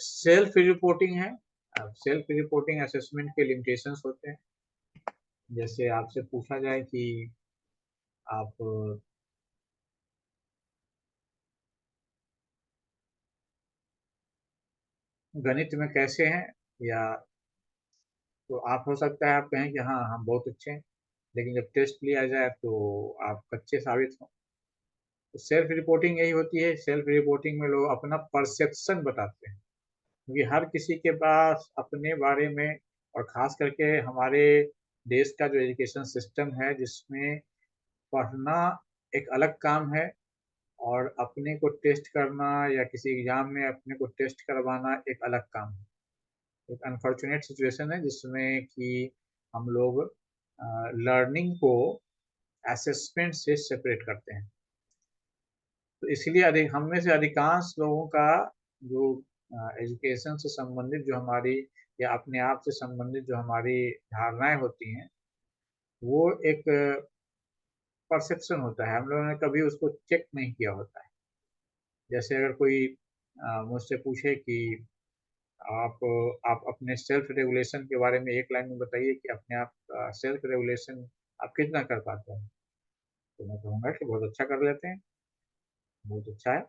सेल्फ रिपोर्टिंग है। सेल्फ रिपोर्टिंग असेसमेंट के लिमिटेशंस होते हैं। जैसे आपसे पूछा जाए कि आप गणित में कैसे हैं, या तो आप हो सकता है आप कहें कि हाँ हम बहुत अच्छे हैं, लेकिन जब टेस्ट लिया जाए तो आप कच्चे साबित हों। तो सेल्फ रिपोर्टिंग यही होती है। सेल्फ रिपोर्टिंग में लोग अपना परसेप्शन बताते हैं, क्योंकि हर किसी के पास अपने बारे में, और ख़ास करके हमारे देश का जो एजुकेशन सिस्टम है जिसमें पढ़ना एक अलग काम है और अपने को टेस्ट करना या किसी एग्ज़ाम में अपने को टेस्ट करवाना एक अलग काम है। एक अनफॉर्चुनेट सिचुएशन है जिसमें कि हम लोग लर्निंग को असेसमेंट से सेपरेट करते हैं। तो इसलिए अधिक हम में से अधिकांश लोगों का जो एजुकेशन से संबंधित जो हमारी या अपने आप से संबंधित जो हमारी धारणाएं होती हैं, वो एक परसेप्शन होता है, हम लोगों ने कभी उसको चेक नहीं किया होता है। जैसे अगर कोई मुझसे पूछे कि आप आप अपने सेल्फ रेगुलेशन के बारे में एक लाइन में बताइए कि अपने आप सेल्फ रेगुलेशन आप कितना कर पाते हैं, तो मैं कहूँगा कि बहुत अच्छा कर लेते हैं, बहुत अच्छा है।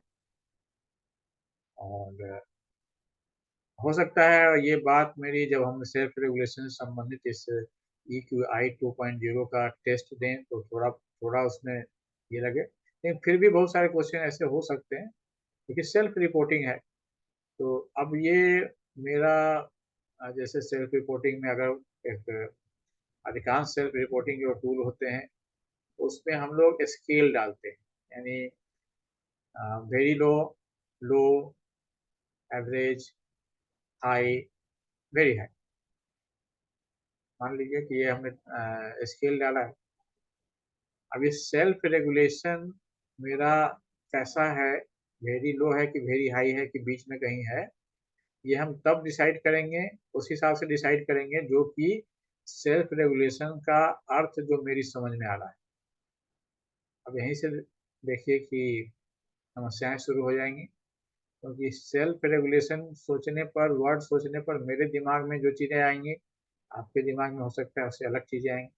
और हो सकता है ये बात मेरी जब हम सेल्फ रेगुलेशन से संबंधित इस EQI 2.0 का टेस्ट दें तो थोड़ा थोड़ा उसमें ये लगे, लेकिन फिर भी बहुत सारे क्वेश्चन ऐसे हो सकते हैं क्योंकि सेल्फ रिपोर्टिंग है। तो अब ये मेरा जैसे सेल्फ रिपोर्टिंग में अगर एक अधिकांश सेल्फ रिपोर्टिंग जो टूल होते हैं उसमें हम लोग स्केल डालते हैं, यानी वेरी लो, लो, एवरेज, हाई, वेरी हाई। मान लीजिए कि ये हमने स्केल डाला है। अब ये सेल्फ रेगुलेशन मेरा कैसा है, वेरी लो है कि वेरी हाई है कि बीच में कहीं है, ये हम तब डिसाइड करेंगे, उस हिसाब से डिसाइड करेंगे जो कि सेल्फ रेगुलेशन का अर्थ जो मेरी समझ में आ रहा है। अब यहीं से देखिए कि समस्याएं शुरू हो जाएंगी, क्योंकि सेल्फ रेगुलेशन सोचने पर, वर्ड सोचने पर मेरे दिमाग में जो चीज़ें आएंगी आपके दिमाग में हो सकता है उससे अलग चीज़ें आएंगी।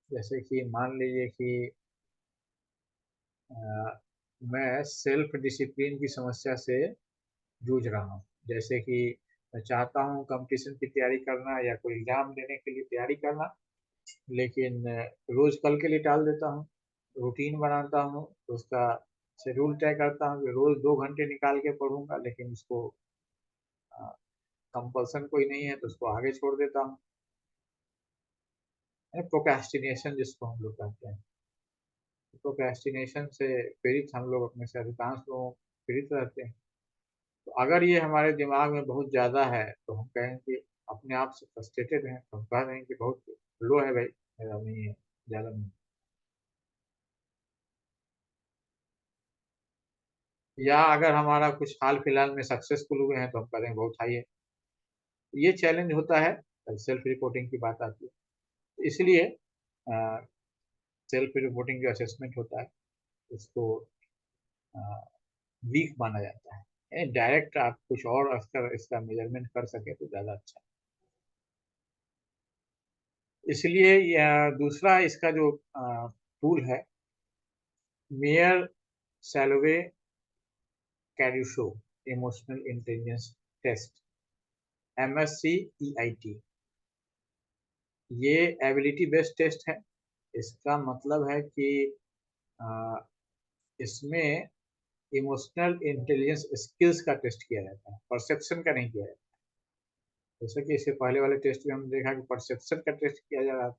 जैसे कि मान लीजिए कि मैं सेल्फ डिसिप्लिन की समस्या से जूझ रहा हूँ। जैसे कि मैं चाहता हूँ कंपटीशन की तैयारी करना या कोई एग्ज़ाम देने के लिए तैयारी करना, लेकिन रोज़ कल के लिए टाल देता हूँ। रूटीन बनाता हूँ, तो उसका शेड्यूल तय करता हूँ कि रोज़ 2 घंटे निकाल के पढ़ूँगा, लेकिन उसको कंपल्सन कोई नहीं है तो उसको आगे छोड़ देता हूँ। प्रोक्रेस्टिनेशन जिसको हम लोग कहते हैं। प्रोक्रेस्टिनेशन से पीड़ित हम लोग, अपने से अधिकांश लोग पीड़ित रहते हैं। तो अगर ये हमारे दिमाग में बहुत ज़्यादा है तो हम कहें कि अपने आप से फ्रस्ट्रेटेड हैं, तो हम कह दें कि बहुत लो है भाई, मेरा नहीं है, ज़्यादा नहीं। या अगर हमारा कुछ हाल फिलहाल में सक्सेसफुल हुए हैं तो हम कह दें बहुत हाई है। ये चैलेंज होता है जब सेल्फ रिपोर्टिंग की बात आती है। इसलिए सेल्फ रिपोर्टिंग जो असेसमेंट होता है उसको वीक माना जाता है। डायरेक्ट आप कुछ और अगर इसका मेजरमेंट कर सके तो ज़्यादा अच्छा है। इसलिए दूसरा इसका जो टूल है, Mayer Salovey Caruso emotional intelligence test, MSCEIT, ये एबिलिटी बेस्ड टेस्ट है। इसका मतलब है कि अ, इसमें इमोशनल इंटेलिजेंस स्किल्स का टेस्ट किया जाता है, परसेप्शन का नहीं किया जाता। जैसे कि इससे पहले वाले टेस्ट में हमने देखा कि परसेप्शन का टेस्ट किया जा रहा था।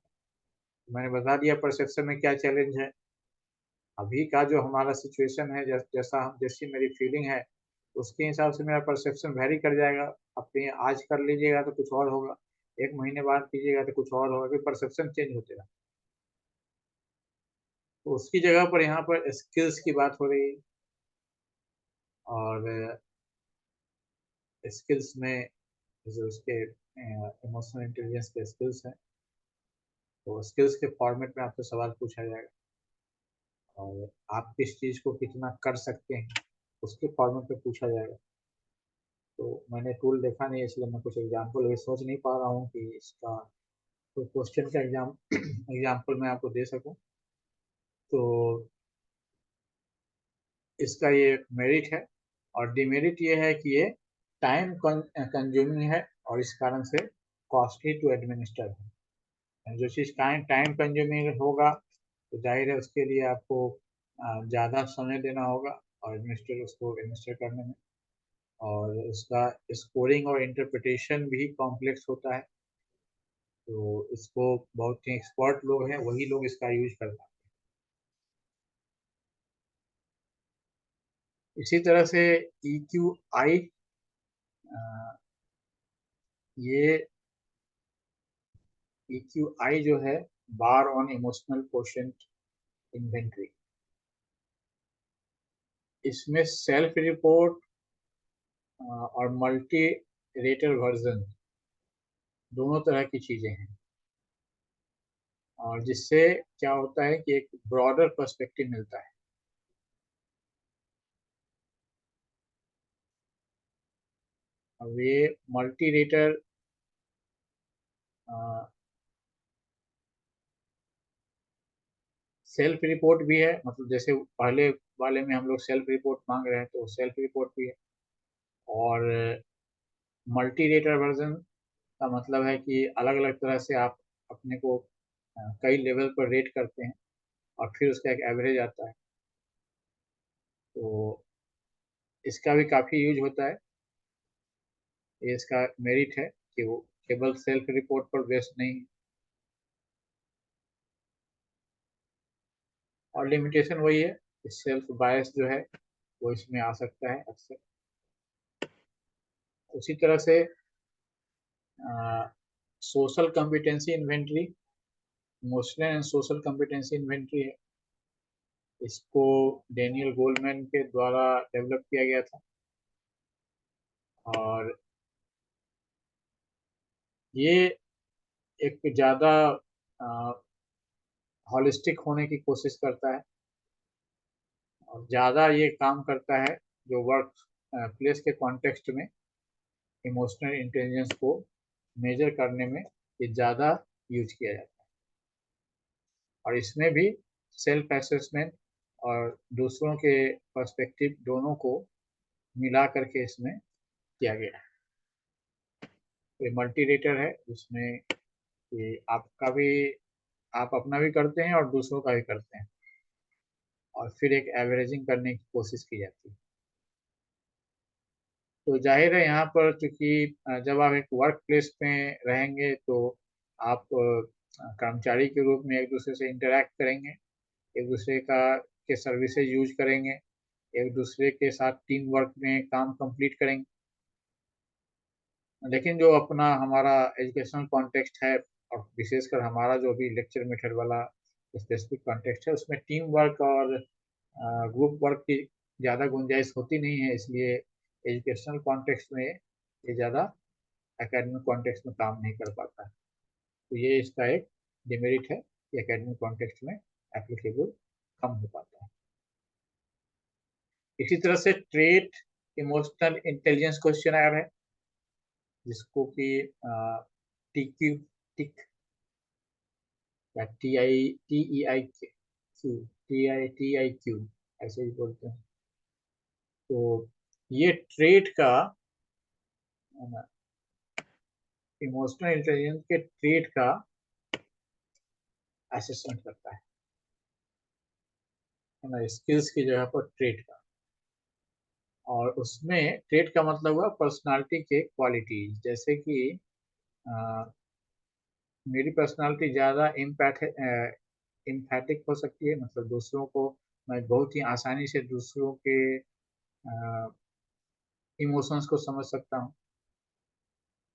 मैंने बता दिया परसेप्शन में क्या चैलेंज है। अभी का जो हमारा सिचुएशन है, जैसी मेरी फीलिंग है, उसके हिसाब से मेरा परसेप्शन वेरी कर जाएगा। अपने आज कर लीजिएगा तो कुछ और होगा, एक महीने बाद कीजिएगा तो कुछ और होगा, फिर परसेप्शन चेंज होते रहा। तो उसकी जगह पर यहाँ पर स्किल्स की बात हो रही है, और स्किल्स में जो उसके इमोशनल इंटेलिजेंस के स्किल्स हैं, तो स्किल्स के फॉर्मेट में आपसे सवाल पूछा जाएगा, और आप किस चीज़ को कितना कर सकते हैं उसके फॉर्मेट में पूछा जाएगा। तो मैंने टूल देखा नहीं, इसलिए मैं कुछ एग्जाम्पल अभी सोच नहीं पा रहा हूँ कि इसका कोई क्वेश्चन का एग्जाम्पल मैं आपको दे सकूँ। तो इसका ये मेरिट है, और डिमेरिट ये है कि ये टाइम कंज्यूमिंग है, और इस कारण से कॉस्टली टू एडमिनिस्टर है। जो चीज़ टाइम टाइम कंज्यूमिंग होगा तो जाहिर है उसके लिए आपको ज़्यादा समय देना होगा, और एडमिनिस्टर करने में, और उसका स्कोरिंग और इंटरप्रिटेशन भी कॉम्प्लेक्स होता है। तो इसको बहुत ही एक्सपर्ट लोग हैं, वही लोग इसका यूज करते हैं। इसी तरह से EQI, ये EQI जो है, बार ऑन इमोशनल क्वोशंट इन्वेंट्री, इसमें सेल्फ रिपोर्ट और मल्टी रेटर वर्जन दोनों तरह की चीजें हैं, और जिससे क्या होता है कि एक ब्रॉडर पर्सपेक्टिव मिलता है। अब ये मल्टी रेटर सेल्फ रिपोर्ट भी है, मतलब जैसे पहले वाले में हम लोग सेल्फ रिपोर्ट मांग रहे हैं, तो सेल्फ रिपोर्ट भी है। और मल्टी रेटर वर्जन का मतलब है कि अलग अलग तरह से आप अपने को कई लेवल पर रेट करते हैं, और फिर उसका एक एवरेज आता है। तो इसका भी काफ़ी यूज होता है। ये इसका मेरिट है कि वो केवल सेल्फ रिपोर्ट पर बेस्ड नहीं है। और लिमिटेशन वही है कि सेल्फ बायस जो है वो इसमें आ सकता है अक्सर। उसी तरह से social competency inventory, emotional and social competency inventory है। इसको डेनियल गोलमैन के द्वारा डेवलप किया गया था, और ये एक ज़्यादा हॉलिस्टिक होने की कोशिश करता है, और ज़्यादा ये काम करता है जो वर्क प्लेस के कॉन्टेक्स्ट में इमोशनल इंटेलिजेंस को मेजर करने में ये ज़्यादा यूज किया जाता है। और इसमें भी सेल्फ असेसमेंट और दूसरों के पर्सपेक्टिव दोनों को मिला करके इसमें किया गया है। ये मल्टी रेटर है, जिसमें कि आपका भी, आप अपना भी करते हैं और दूसरों का भी करते हैं, और फिर एक एवरेजिंग करने की कोशिश की जाती है। तो जाहिर है यहाँ पर चूंकि जब आप एक वर्क प्लेस में रहेंगे तो आप कर्मचारी के रूप में एक दूसरे से इंटरेक्ट करेंगे, एक दूसरे का के सर्विसेज यूज करेंगे, एक दूसरे के साथ टीम वर्क में काम कंप्लीट करेंगे। लेकिन जो अपना हमारा एजुकेशनल कॉन्टेक्स्ट है, और विशेषकर हमारा जो भी लेक्चर मेथड वाला स्पेसिफिक कॉन्टेक्स्ट है, उसमें टीम वर्क और ग्रुप वर्क की ज़्यादा गुंजाइश होती नहीं है, इसलिए एजुकेशनल कॉन्टेक्स्ट में ये ज़्यादा एकेडमिक कॉन्टेक्स्ट में काम नहीं कर पाता है। तो ये इसका एक डिमेरिट है कि एकेडमिक कॉन्टेक्स्ट में एप्लीकेबल कम हो पाता है। इसी तरह से ट्रेट इमोशनल इंटेलिजेंस क्वेश्चन है, जिसको कि TQ टिक या TITEIQ ऐसे ही बोलते हैं। तो ये ट्रेट का, इमोशनल इंटेलिजेंस के ट्रेट का असेसमेंट करता है ना, स्किल्स की जगह पर ट्रेट का। और उसमें ट्रेट का मतलब हुआ पर्सनालिटी के क्वालिटीज, जैसे कि मेरी पर्सनालिटी ज़्यादा इम्पैथेटिक हो सकती है, मतलब दूसरों को मैं बहुत ही आसानी से दूसरों के इमोशंस को समझ सकता हूँ।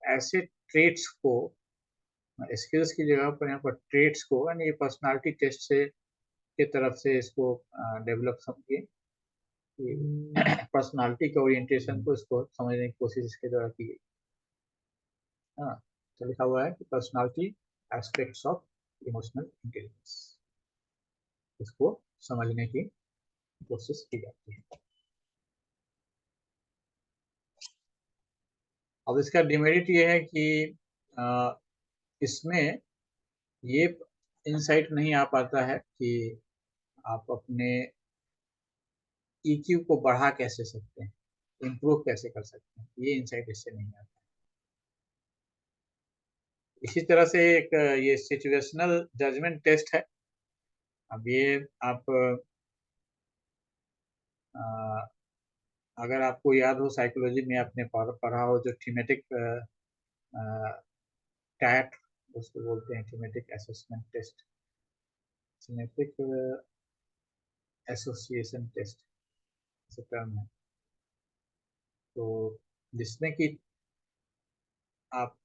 ऐसे ट्रेट्स को, स्किल्स की जगह पर यहाँ पर ट्रेट्स को, यानी ये पर्सनालिटी टेस्ट से के तरफ से इसको डेवलप समझिए कि पर्सनालिटी के ओरिएंटेशन को इसको समझने की कोशिश इसके द्वारा की गई। हाँ, तो लिखा हुआ है कि personality aspects of emotional intelligence, इसको समझने की कोशिश की जाती है। अब इसका डिमेरिट ये है कि इसमें ये इंसाइट नहीं आ पाता है कि आप अपने EQ को बढ़ा कैसे सकते हैं, इम्प्रूव कैसे कर सकते हैं, ये इंसाइट इससे नहीं आता। इसी तरह से एक ये सिचुएशनल जजमेंट टेस्ट है। अब ये आप अगर आपको याद हो, साइकोलॉजी में आपने पढ़ा हो, जो थीमेटिक टैट उसको बोलते हैं, thematic assessment test, thematic association test ऐसा टर्म है। तो जिसमें कि आप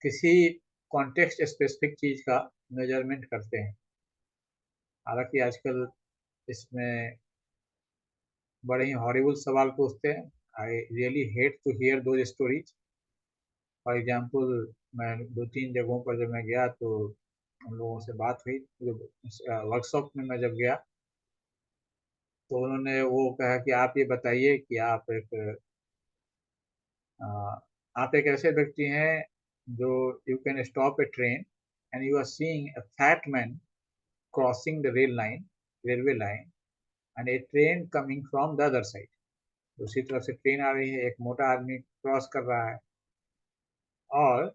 किसी कॉन्टेक्स्ट स्पेसिफिक चीज का मेजरमेंट करते हैं। हालांकि आजकल इसमें बड़े ही हॉरिबल सवाल पूछते हैं। I really hate to hear those stories. For example, मैं 2-3 जगहों पर जब मैं गया तो उन लोगों से बात हुई, जो वर्कशॉप में मैं जब गया तो उन्होंने वो कहा कि आप ये बताइए कि आप एक ऐसे व्यक्ति हैं जो you can stop a train and you are seeing a fat man crossing the railway line and a train coming from the other side. दूसरी तरफ से ट्रेन आ रही है, एक मोटा आदमी क्रॉस कर रहा है, और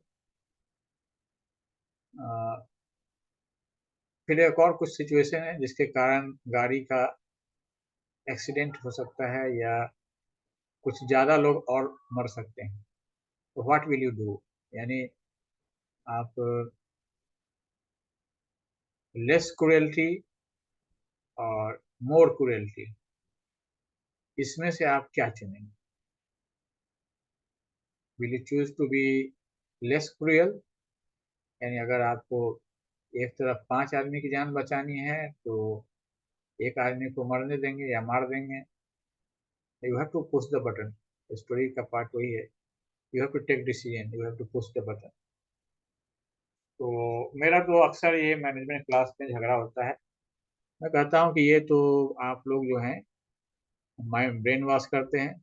फिर एक और कुछ सिचुएशन है जिसके कारण गाड़ी का एक्सीडेंट हो सकता है या कुछ ज़्यादा लोग और मर सकते हैं। तो व्हाट विल यू डू, यानी आप लेस क्रुएल्टी और मोर क्रुएल्टी, इसमें से आप क्या चुनेंगे? Will you choose to be less cruel, यानी अगर आपको एक तरफ 5 आदमी की जान बचानी है तो एक आदमी को मरने देंगे या मार देंगे? You have to push the button. Story का पार्ट वही है, you have to take decision, you have to push the button. तो मेरा तो अक्सर ये मैनेजमेंट क्लास में झगड़ा होता है। मैं कहता हूँ कि ये तो आप लोग जो हैं माइंड ब्रेन वॉश करते हैं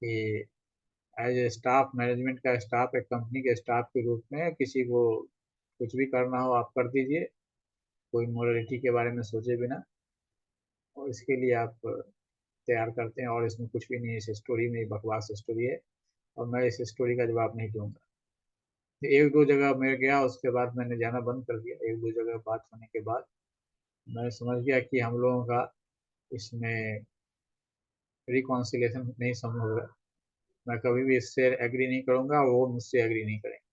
कि एज ए स्टाफ, मैनेजमेंट का स्टाफ, एक कंपनी के स्टाफ के रूप में किसी को कुछ भी करना हो आप कर दीजिए, कोई मोरालिटी के बारे में सोचे बिना, और इसके लिए आप तैयार करते हैं, और इसमें कुछ भी नहीं है, इस स्टोरी में बकवास स्टोरी है और मैं इस स्टोरी का जवाब नहीं दूंगा। एक दो जगह मैं गया, उसके बाद मैंने जाना बंद कर दिया। एक दो जगह बात होने के बाद मैं समझ गया कि हम लोगों का इसमें रिकॉन्सिलेशन नहीं संभव होगा। मैं कभी भी इससे एग्री नहीं करूंगा, वो मुझसे एग्री नहीं करेंगे।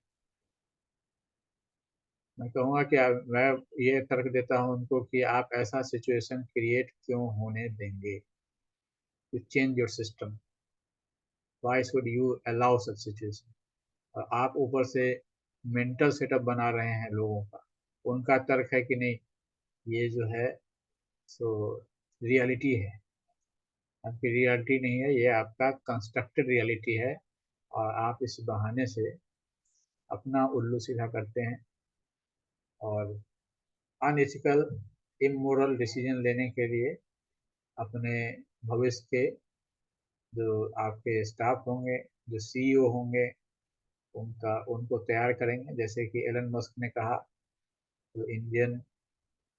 मैं कहूँगा कि मैं ये तर्क देता हूँ उनको कि आप ऐसा सिचुएशन क्रिएट क्यों होने देंगे, to change your system, why should you allow such situation. और आप ऊपर से मेंटल सेटअप बना रहे हैं लोगों का। उनका तर्क है कि नहीं, ये जो है सो रियलिटी है। आपकी रियलिटी नहीं है, ये आपका कंस्ट्रक्टेड रियलिटी है, और आप इस बहाने से अपना उल्लू सीधा करते हैं और अनएथिकल, इमोरल डिसीजन लेने के लिए अपने भविष्य के जो आपके स्टाफ होंगे, जो CEO होंगे, उनको तैयार करेंगे। जैसे कि एलन मस्क ने कहा, जो इंडियन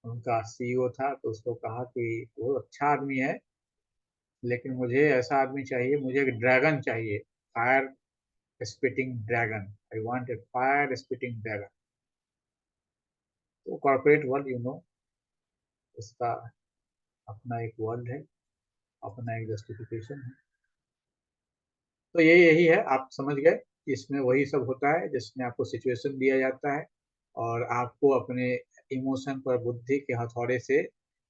उनका CEO था, तो उसको कहा कि वो अच्छा आदमी है लेकिन मुझे ऐसा आदमी चाहिए, मुझे एक ड्रैगन चाहिए, fire spitting dragon, I want a fire spitting dragon. तो कॉर्पोरेट वर्ल्ड, इसका अपना एक वर्ल्ड है, अपना एक जस्टिफिकेशन है। तो ये यही है, आप समझ गए कि इसमें वही सब होता है जिसमें आपको सिचुएशन दिया जाता है और आपको अपने इमोशन पर बुद्धि के हथौड़े से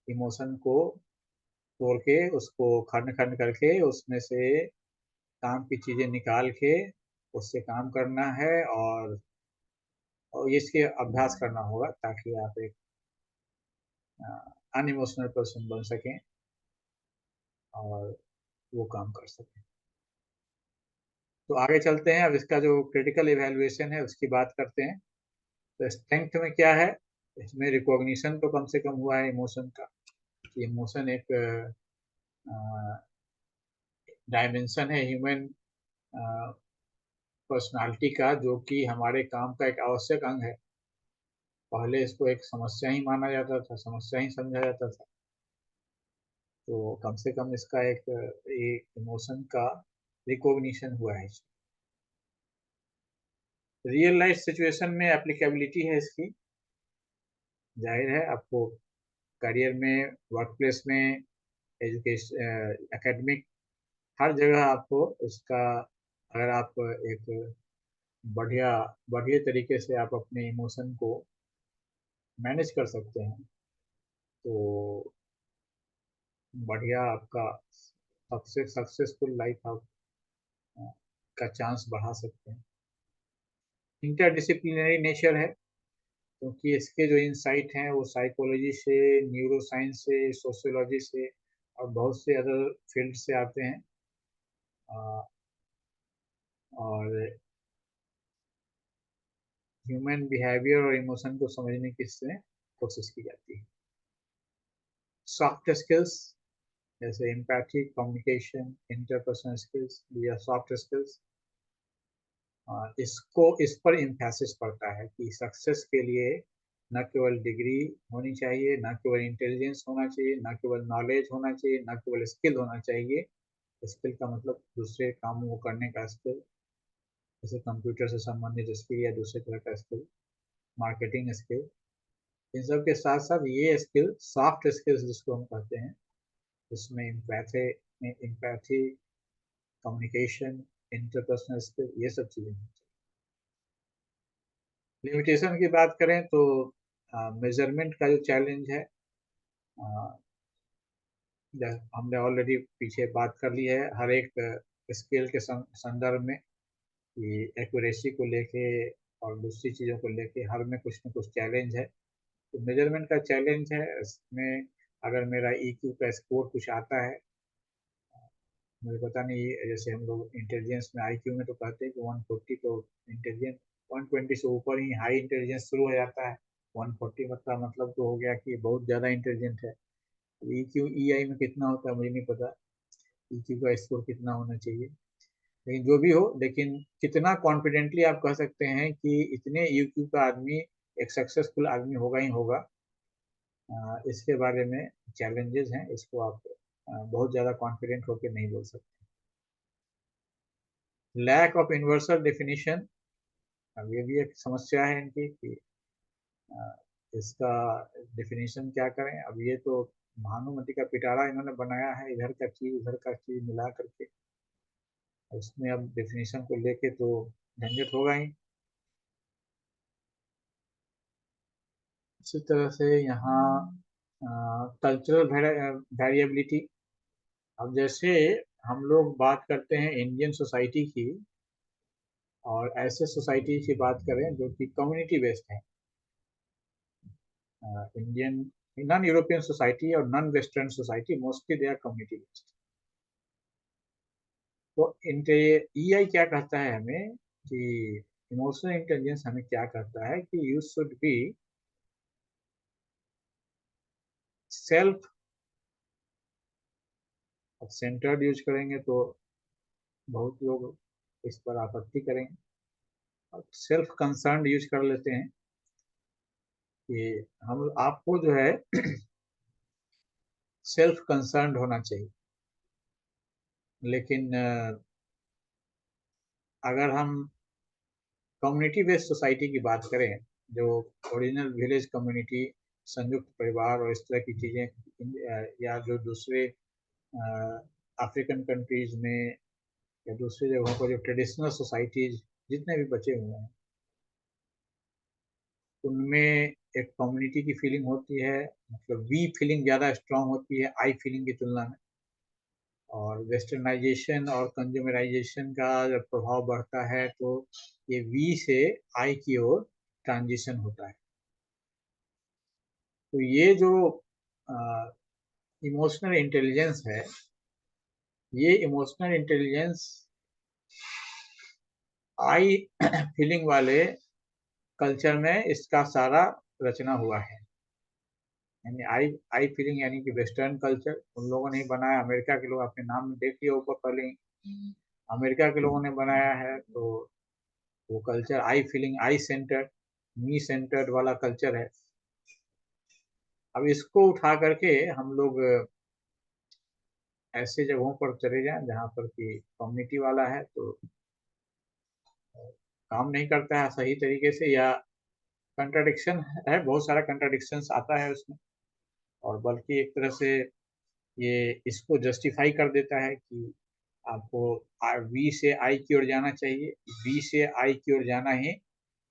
इमोशन को तोड़ के उसको खंड खंड करके उसमें से काम की चीजें निकाल के उससे काम करना है। और इसके अभ्यास करना होगा ताकि आप एक अनइमोशनल पर्सन बन सकें और वो काम कर सकें। तो आगे चलते हैं, अब इसका जो क्रिटिकल इवैल्यूएशन है उसकी बात करते हैं। तो स्ट्रेंथ में क्या है, इसमें रिकॉग्निशन तो कम से कम हुआ है इमोशन का। इमोशन एक डायमेंशन है ह्यूमन पर्सनालिटी का, जो कि हमारे काम का एक आवश्यक अंग है। पहले इसको एक समस्या ही माना जाता था, समस्या ही समझा जाता था। तो कम से कम इसका एक इमोशन का रिकॉग्निशन हुआ है। रियल लाइफ सिचुएशन में एप्लीकेबिलिटी है इसकी, जाहिर है आपको करियर में, वर्क प्लेस में, एजुकेशन, एकेडमिक, हर जगह आपको इसका, अगर आप एक बढ़िया बढ़िया तरीके से आप अपने इमोशन को मैनेज कर सकते हैं तो बढ़िया आपका सक्सेसफुल लाइफ आप का चांस बढ़ा सकते हैं। इंटरडिसिप्लिनरी नेचर है क्योंकि इसके जो इंसाइट हैं वो साइकोलॉजी से, न्यूरो साइंस से, सोशियोलॉजी से और बहुत से अदर फील्ड से आते हैं। और ह्यूमन बिहेवियर और इमोशन को समझने की इससे कोशिश की जाती है। सॉफ्ट स्किल्स जैसे एम्पैथी, कम्युनिकेशन, इंटरपर्सनल स्किल्स, या सॉफ्ट स्किल्स, इस पर एम्फेसिस पड़ता है कि सक्सेस के लिए न केवल डिग्री होनी चाहिए, न केवल इंटेलिजेंस होना चाहिए, न केवल नॉलेज होना चाहिए, न केवल स्किल होना चाहिए। स्किल का मतलब दूसरे कामों को करने का स्किल, जैसे कंप्यूटर से संबंधित स्किल या दूसरे तरह का स्किल, मार्केटिंग स्किल। इन सब के साथ साथ ये स्किल, सॉफ्ट स्किल्स जिसको हम कहते हैं, इसमें एम्पैथी, कम्युनिकेशन, इंटरपर्सनल स्किल, ये सब चीजें। लिमिटेशन की बात करें तो मेजरमेंट का जो चैलेंज है, हमने ऑलरेडी पीछे बात कर ली है, हर एक स्केल के संदर्भ में कि एक्यूरेसी को लेके और दूसरी चीज़ों को लेके हर में कुछ न कुछ चैलेंज है। तो मेजरमेंट का चैलेंज है इसमें। अगर मेरा ईक्यू का स्कोर कुछ आता है, मुझे पता नहीं, जैसे हम लोग इंटेलिजेंस में आईक्यू में तो कहते हैं कि 140, तो इंटेलिजेंस 120 से ऊपर ही हाई इंटेलिजेंस शुरू हो जाता है। 140 मतलब तो हो गया कि बहुत ज़्यादा इंटेलिजेंट है। ईक्यू ईआई में कितना होता है मुझे नहीं पता, ईक्यू का स्कोर कितना होना चाहिए, लेकिन जो भी हो, लेकिन कितना कॉन्फिडेंटली आप कह सकते हैं कि इतने ईक्यू का आदमी एक सक्सेसफुल आदमी होगा ही होगा, इसके बारे में चैलेंजेस हैं। इसको आप बहुत ज़्यादा कॉन्फिडेंट होकर नहीं बोल सकते। लैक ऑफ यूनिवर्सल डेफिनेशन, अब ये भी एक समस्या है इनकी कि इसका डेफिनेशन क्या करें। अब ये तो भानुमति का पिटारा इन्होंने बनाया है, इधर का चीज उधर का चीज मिला करके, उसमें अब डेफिनेशन को लेके तो झंझट होगा ही। इसी तरह से यहाँ कल्चरल वेरिएबिलिटी, अब जैसे हम लोग बात करते हैं इंडियन सोसाइटी की, और ऐसे सोसाइटी की बात करें जो कि कम्युनिटी बेस्ड है, इंडियन, नॉन यूरोपियन सोसाइटी और non western society, mostly they are community based. तो ईआई क्या कहता है हमें कि इमोशनल इंटेलिजेंस हमें क्या कहता है कि you should be self, centred use करेंगे तो बहुत लोग इस पर आपत्ति करेंगे, और सेल्फ कंसर्न यूज कर लेते हैं कि हम आपको जो है सेल्फ कंसर्न होना चाहिए। लेकिन अगर हम कम्युनिटी बेस्ड सोसाइटी की बात करें, जो ओरिजिनल विलेज कम्युनिटी, संयुक्त परिवार और इस तरह की चीज़ें, या जो दूसरे अफ्रीकन कंट्रीज में या दूसरी जगहों पर जो ट्रेडिशनल सोसाइटीज जितने भी बचे हुए हैं, उनमें एक कम्युनिटी की फीलिंग होती है, मतलब वी फीलिंग ज़्यादा स्ट्रांग होती है आई फीलिंग की तुलना में। और वेस्टर्नाइजेशन और कंज्यूमराइजेशन का जब प्रभाव बढ़ता है तो ये वी से आई की ओर ट्रांजिशन होता है। तो ये जो इमोशनल इंटेलिजेंस है, ये इमोशनल इंटेलिजेंस आई फीलिंग वाले कल्चर में इसका सारा रचना हुआ है। यानी आई आई फीलिंग यानी कि वेस्टर्न कल्चर उन लोगों ने ही बनाया। अमेरिका के लोग अपने नाम में देख लिया ऊपर पहले ही, अमेरिका के लोगों ने बनाया है। तो वो culture I feeling, I centred, me centred वाला कल्चर है। अब इसको उठा करके हम लोग ऐसे जगहों पर चले जाएं जहाँ पर कि कम्युनिटी वाला है तो काम नहीं करता है सही तरीके से, या कंट्राडिक्शन है, बहुत सारा कंट्राडिक्शन आता है उसमें। और बल्कि एक तरह से ये इसको जस्टिफाई कर देता है कि आपको वी से आई की ओर जाना चाहिए, बी से आई की ओर जाना ही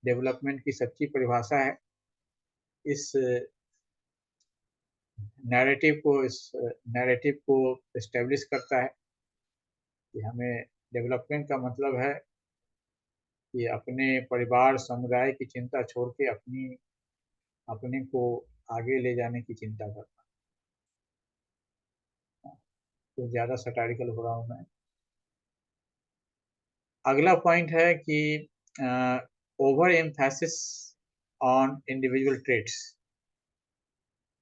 डेवलपमेंट की सच्ची परिभाषा है। इस नैरेटिव को एस्टेब्लिश करता है कि हमें डेवलपमेंट का मतलब है कि अपने परिवार समुदाय की चिंता छोड़ के अपने को आगे ले जाने की चिंता करना। तो ज़्यादा सटारिकल हो रहा हूँ मैं। अगला पॉइंट है कि over emphasis on individual traits.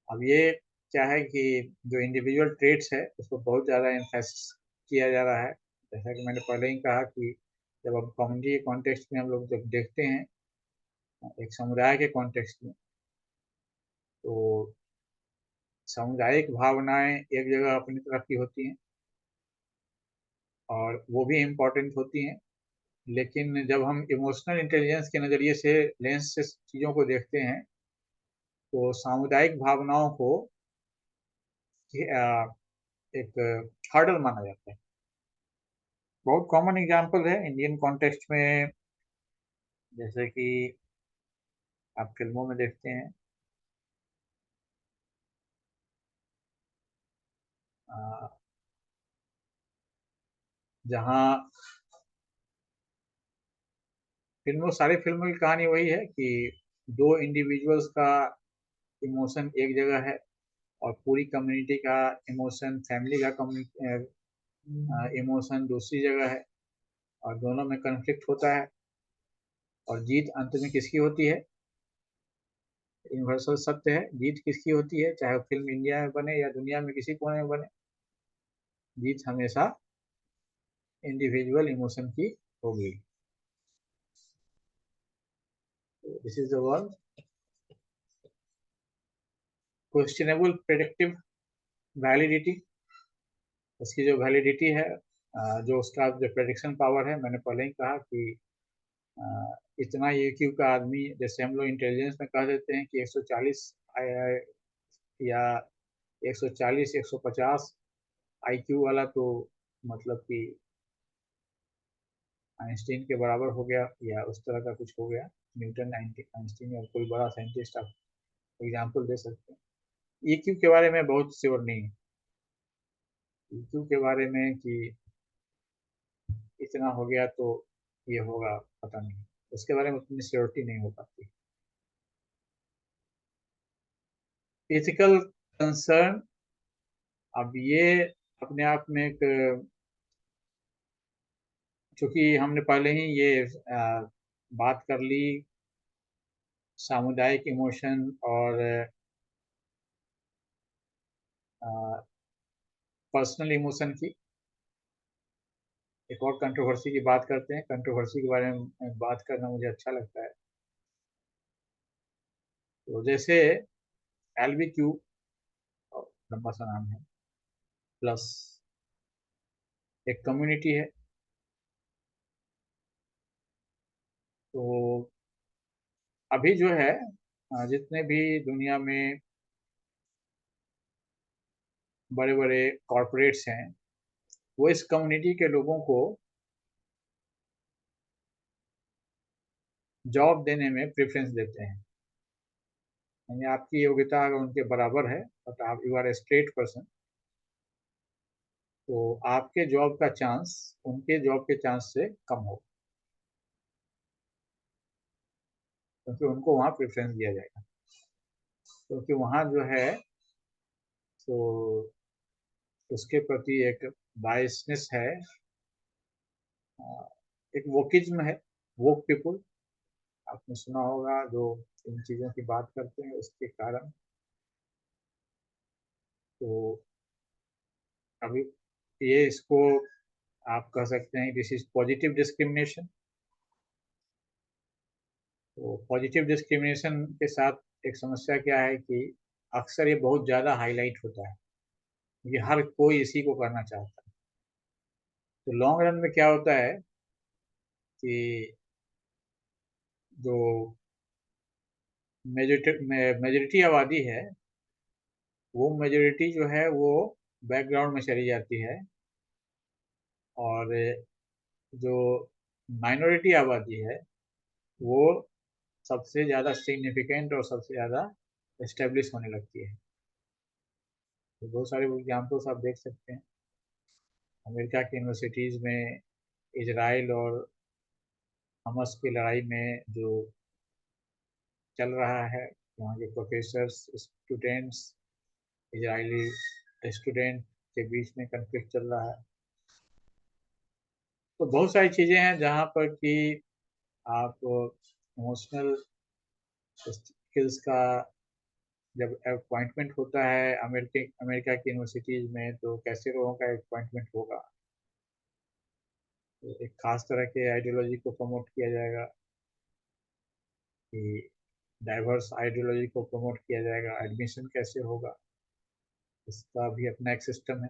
अब ये क्या है कि जो इंडिविजुअल ट्रेट्स है उसको बहुत ज़्यादा एम्फेसिस किया जा रहा है। जैसा कि मैंने पहले ही कहा कि जब हम कम्युनिटी के कॉन्टेक्स्ट में हम लोग जब देखते हैं, एक समुदाय के कॉन्टेक्स्ट में, तो सामुदायिक भावनाएं एक जगह अपनी तरफ की होती हैं और वो भी इम्पोर्टेंट होती हैं। लेकिन जब हम इमोशनल इंटेलिजेंस के नज़रिए से लेंस से चीज़ों को देखते हैं तो सामुदायिक भावनाओं को एक हर्डल माना जाता है। बहुत कॉमन एग्जांपल है इंडियन कॉन्टेक्स्ट में, जैसे कि आप फिल्मों में देखते हैं, जहाँ सारी फिल्मों की कहानी वही है कि दो इंडिविजुअल्स का इमोशन एक जगह है और पूरी कम्युनिटी का इमोशन, फैमिली का इमोशन दूसरी जगह है, और दोनों में कन्फ्लिक्ट होता है। और जीत अंत में किसकी होती है? यूनिवर्सल सत्य है, जीत किसकी होती है, चाहे फिल्म इंडिया में बने या दुनिया में किसी कोने में बने, जीत हमेशा इंडिविजुअल इमोशन की होगी। This is the word questionable predictive validity. उसकी जो वैलिडिटी है, जो उसका जो प्रेडिक्शन पावर है, मैंने पहले ही कहा कि इतना ईक्यू का आदमी, जैसे हम लोग इंटेलिजेंस में कह देते हैं कि 140 या 140 150 आईक्यू वाला, तो मतलब कि आइंस्टीन के बराबर हो गया या उस तरह का कुछ हो गया। न्यूटन, आइंस्टीन या कोई बड़ा साइंटिस्ट आप एग्जाम्पल दे सकते हैं। ईक्यू के बारे में बहुत श्योर नहीं है, ईक्यू के बारे में कि इतना हो गया तो ये होगा, पता नहीं, उसके बारे में उतनी श्योरिटी नहीं हो पाती। एथिकल कंसर्न, अब ये अपने आप में एक, चूंकि हमने पहले ही ये बात कर ली सामुदायिक इमोशन और पर्सनल इमोशन की, एक और कंट्रोवर्सी की बात करते हैं। कंट्रोवर्सी के बारे में बात करना मुझे अच्छा लगता है। तो जैसे एलबीक्यू, लंबा सा नाम है, प्लस एक कम्युनिटी है। तो अभी जो है जितने भी दुनिया में बड़े बड़े कॉरपोरेट्स हैं, वो इस कम्युनिटी के लोगों को जॉब देने में प्रेफरेंस देते हैं। यानी आपकी योग्यता अगर उनके बराबर है बट आप you are a straight person, तो आपके जॉब का चांस उनके जॉब के चांस से कम हो, क्योंकि उनको वहाँ प्रेफरेंस दिया जाएगा, क्योंकि वहाँ जो है तो उसके प्रति एक बायसनेस है, एक वोकिज्म है, वोक पीपुल आपने सुना होगा, जो इन चीज़ों की बात करते हैं उसके कारण। तो अभी ये इसको आप कह सकते हैं दिस इज पॉजिटिव डिस्क्रिमिनेशन। तो पॉजिटिव डिस्क्रिमिनेशन के साथ एक समस्या क्या है कि अक्सर ये बहुत ज़्यादा हाईलाइट होता है, ये हर कोई इसी को करना चाहता है। तो लॉन्ग रन में क्या होता है कि जो मेजोरिटी आबादी है, वो मेजोरिटी जो है वो बैकग्राउंड में चली जाती है, और जो माइनॉरिटी आबादी है वो सबसे ज़्यादा सिग्निफिकेंट और सबसे ज़्यादा एस्टेब्लिश होने लगती है। तो बहुत सारे एग्जाम्पल्स आप देख सकते हैं अमेरिका की यूनिवर्सिटीज़ में, इजराइल और हमास की लड़ाई में जो चल रहा है, वहाँ के प्रोफेसर्स स्टूडेंट्स, इजरायली स्टूडेंट के बीच में कन्फ्लिक्ट चल रहा है। तो बहुत सारी चीज़ें हैं जहाँ पर कि आप इमोशनल स्किल्स का जब अपॉइंटमेंट होता है अमेरिका की यूनिवर्सिटीज़ में, तो कैसे लोगों का अपॉइंटमेंट होगा, तो एक खास तरह के आइडियोलॉजी को प्रमोट किया जाएगा कि डाइवर्स आइडियोलॉजी को प्रमोट किया जाएगा, एडमिशन कैसे होगा, इसका भी अपना एक सिस्टम है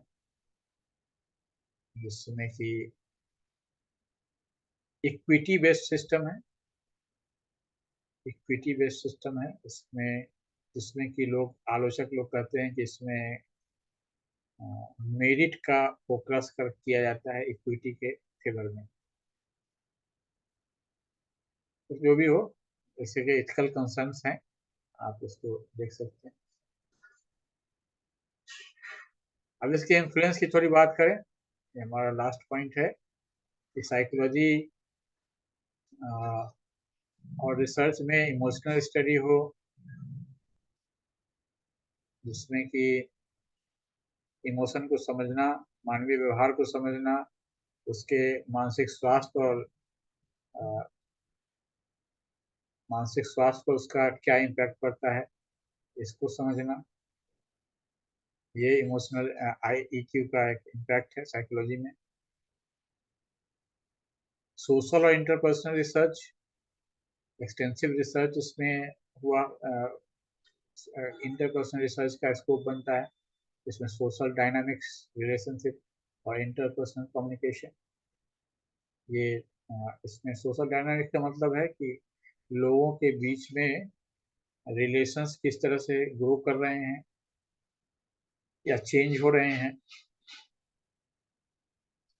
जिसमें कि इक्विटी बेस्ड सिस्टम है। इक्विटी बेस्ड सिस्टम है इसमें, जिसमें कि लोग आलोचक लोग कहते हैं कि इसमें मेरिट का फोकस कर किया जाता है इक्विटी के फेवर में। तो जो भी हो, इससे के एथिकल कंसर्न्स हैं, आप इसको देख सकते हैं। अब इसके इन्फ्लुएंस की थोड़ी बात करें, ये हमारा लास्ट पॉइंट है कि साइकोलॉजी और रिसर्च में इमोशनल स्टडी हो, जिसमें कि इमोशन को समझना, मानवीय व्यवहार को समझना, उसके मानसिक स्वास्थ्य और मानसिक स्वास्थ्य पर उसका क्या इम्पैक्ट पड़ता है, इसको समझना, ये इमोशनल IEQ का एक इम्पैक्ट है साइकोलॉजी में। सोशल और इंटरपर्सनल रिसर्च, एक्सटेंसिव रिसर्च इसमें हुआ, इंटरपर्सनल रिसर्च का स्कोप बनता है, इसमें सोशल डायनामिक्स, रिलेशनशिप और इंटरपर्सनल कम्युनिकेशन, ये इसमें सोशल डायनामिक्स का मतलब है कि लोगों के बीच में रिलेशंस किस तरह से ग्रो कर रहे हैं या चेंज हो रहे हैं,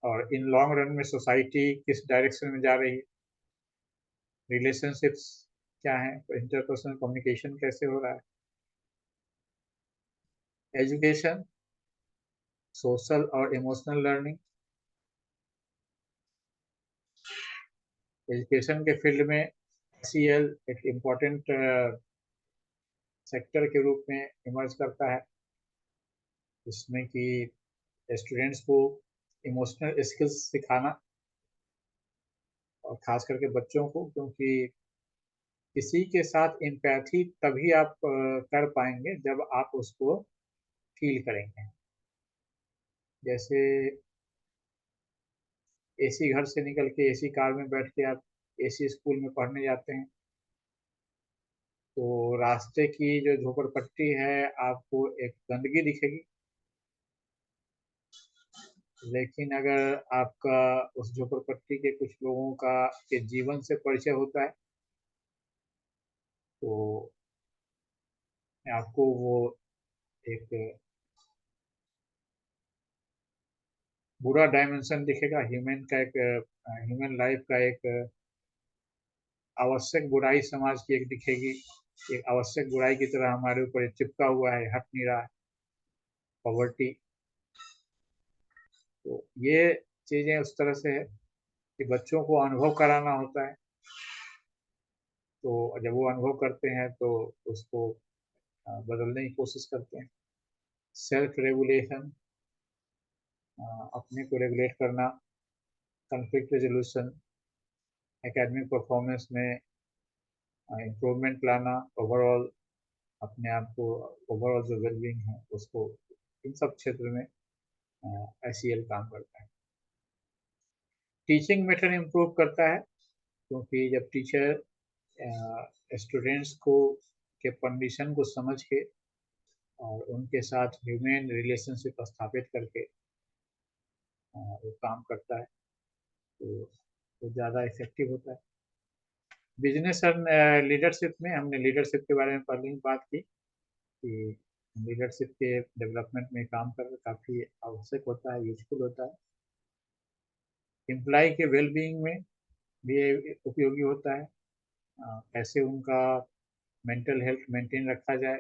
और इन लॉन्ग रन में सोसाइटी किस डायरेक्शन में जा रही है, रिलेशनशिप्स क्या है, तो इंटरपर्सनल कम्युनिकेशन कैसे हो रहा है, एजुकेशन, सोशल और इमोशनल लर्निंग। एजुकेशन के फील्ड में SEL एक इम्पॉर्टेंट सेक्टर के रूप में इमर्ज करता है, जिसमें कि स्टूडेंट्स को इमोशनल स्किल्स सिखाना, और खास करके बच्चों को, क्योंकि किसी के साथ एम्पैथी तभी आप कर पाएंगे जब आप उसको फील करेंगे। जैसे AC घर से निकल के AC कार में बैठ के आप AC स्कूल में पढ़ने जाते हैं, तो रास्ते की जो झोपड़पट्टी है आपको एक गंदगी दिखेगी, लेकिन अगर आपका उस झोपड़पट्टी के कुछ लोगों का के जीवन से परिचय होता है, तो आपको वो एक बुरा डायमेंशन दिखेगा, ह्यूमन लाइफ का एक आवश्यक बुराई समाज की एक दिखेगी, एक आवश्यक बुराई की तरह हमारे ऊपर ये चिपका हुआ है, हट नहीं रहा है, पॉवर्टी। तो ये चीजें उस तरह से है कि बच्चों को अनुभव कराना होता है, तो जब वो अनुभव करते हैं तो उसको बदलने की कोशिश करते हैं। सेल्फ रेगुलेशन, अपने को रेगुलेट करना, कॉन्फ्लिक्ट रेजोल्यूशन, एकेडमिक परफॉर्मेंस में इम्प्रूवमेंट लाना, ओवरऑल अपने आप को, ओवरऑल जो वेलबींग है उसको, इन सब क्षेत्र में SEL काम करता है। टीचिंग मेथड इम्प्रूव करता है, क्योंकि जब टीचर स्टूडेंट्स को के कंडीशन को समझ के और उनके साथ ह्यूमन रिलेशनशिप स्थापित करके वो काम करता है, तो वो ज़्यादा इफेक्टिव होता है। बिजनेस एंड लीडरशिप में हमने लीडरशिप के बारे में पहले ही बात की कि लीडरशिप के डेवलपमेंट में काम करना काफ़ी आवश्यक होता है, यूजफुल होता है। एम्प्लॉय के वेलबींग में भी ये उपयोगी होता है, कैसे उनका मेंटल हेल्थ मेंटेन रखा जाए,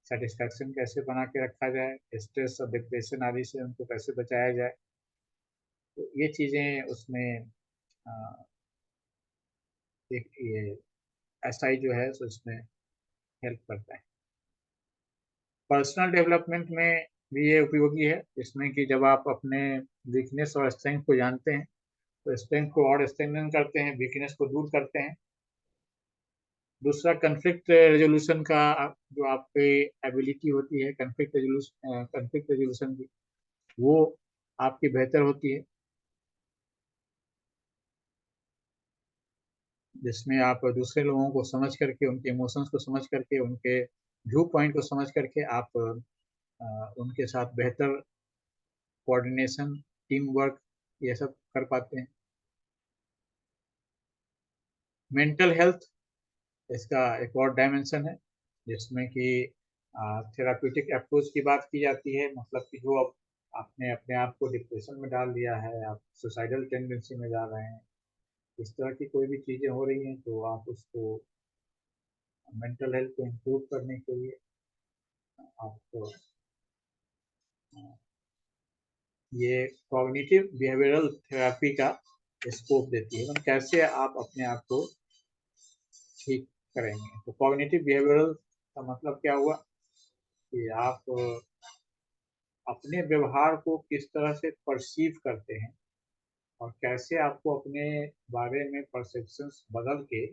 सेटिस्फैक्शन कैसे बना के रखा जाए, स्ट्रेस और डिप्रेशन आदि से उनको कैसे बचाया जाए, तो ये चीज़ें उसमें एक ये SI जो है सो इसमें हेल्प करता है। पर्सनल डेवलपमेंट में भी ये उपयोगी है, इसमें कि जब आप अपने वीकनेस और स्ट्रेंथ को जानते हैं तो स्ट्रेंथ को और स्ट्रेंथन करते हैं, वीकनेस को दूर करते हैं। दूसरा, कन्फ्लिक्ट रेजोल्यूशन का जो आपकी एबिलिटी होती है, कन्फ्लिक्ट रेजोल्यूशन की, वो आपकी बेहतर होती है, जिसमें आप दूसरे लोगों को समझ करके, उनके इमोशंस को समझ करके, उनके व्यू पॉइंट को समझ करके आप उनके साथ बेहतर कोऑर्डिनेशन, टीम वर्क, ये सब कर पाते हैं। मेंटल हेल्थ, इसका एक और डायमेंशन है, जिसमें कि थेराप्यूटिक अप्रोच की बात की जाती है, मतलब कि जो अब आपने अपने आप को डिप्रेशन में डाल दिया है, आप सुसाइडल टेंडेंसी में जा रहे हैं, इस तरह की कोई भी चीज़ें हो रही हैं, तो आप उसको मेंटल हेल्थ को इम्प्रूव करने के लिए आपको ये कॉग्निटिव बिहेवियरल थेरेपी का स्कोप देती है, मतलब कैसे आप अपने आप को ठीक करेंगे। तो कॉग्निटिव बिहेवियरल का मतलब क्या हुआ कि आप अपने व्यवहार को किस तरह से परसीव करते हैं और कैसे आपको अपने बारे में परसेप्शंस बदल के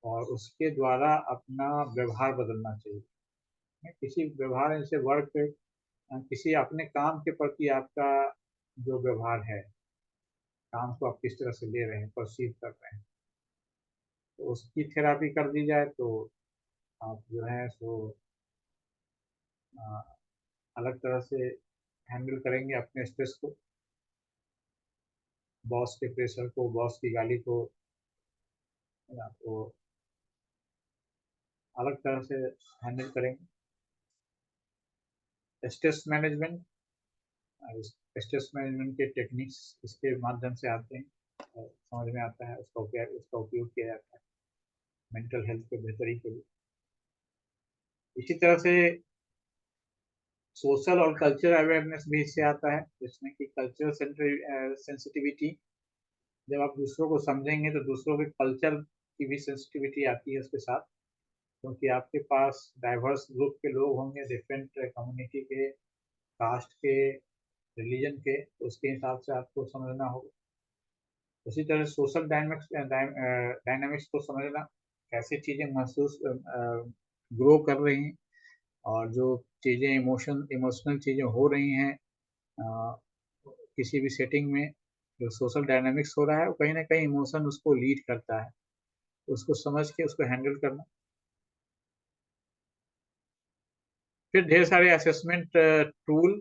और उसके द्वारा अपना व्यवहार बदलना चाहिए। किसी व्यवहार जैसे वर्क, किसी अपने काम के प्रति आपका जो व्यवहार है, काम को आप किस तरह से ले रहे हैं, परसीव कर रहे हैं, तो उसकी थेरापी कर दी जाए तो आप जो है सो अ, अलग तरह से हैंडल करेंगे अपने स्ट्रेस को, बॉस के प्रेशर को, बॉस की गाली को आपको अलग तरह से हैंडल करेंगे। स्ट्रेस मैनेजमेंट, स्ट्रेस मैनेजमेंट के टेक्निक्स इसके माध्यम से आते हैं, समझ में आता है, उसका उपयोग किया जाता है मेंटल हेल्थ के बेहतरी के लिए। इसी तरह से सोशल और कल्चरल अवेयरनेस भी इससे आता है, जिसमें कि कल्चरल सेंसिटिविटी, जब आप दूसरों को समझेंगे तो दूसरों के कल्चर की भी सेंसिटिविटी आती है उसके साथ, क्योंकि आपके पास डाइवर्स ग्रुप के लोग होंगे, डिफरेंट कम्युनिटी के, कास्ट के, रिलीजन के, तो उसके हिसाब से आपको समझना होगा। उसी तरह सोशल डायनामिक्स को समझना, कैसे चीज़ें महसूस ग्रो कर रही हैं, और जो चीज़ें इमोशनल चीज़ें हो रही हैं अ, किसी भी सेटिंग में, जो सोशल डायनामिक्स हो रहा है वो कहीं ना कहीं इमोशन उसको लीड करता है, उसको समझ के उसको हैंडल करना। फिर ढेर सारे असेसमेंट टूल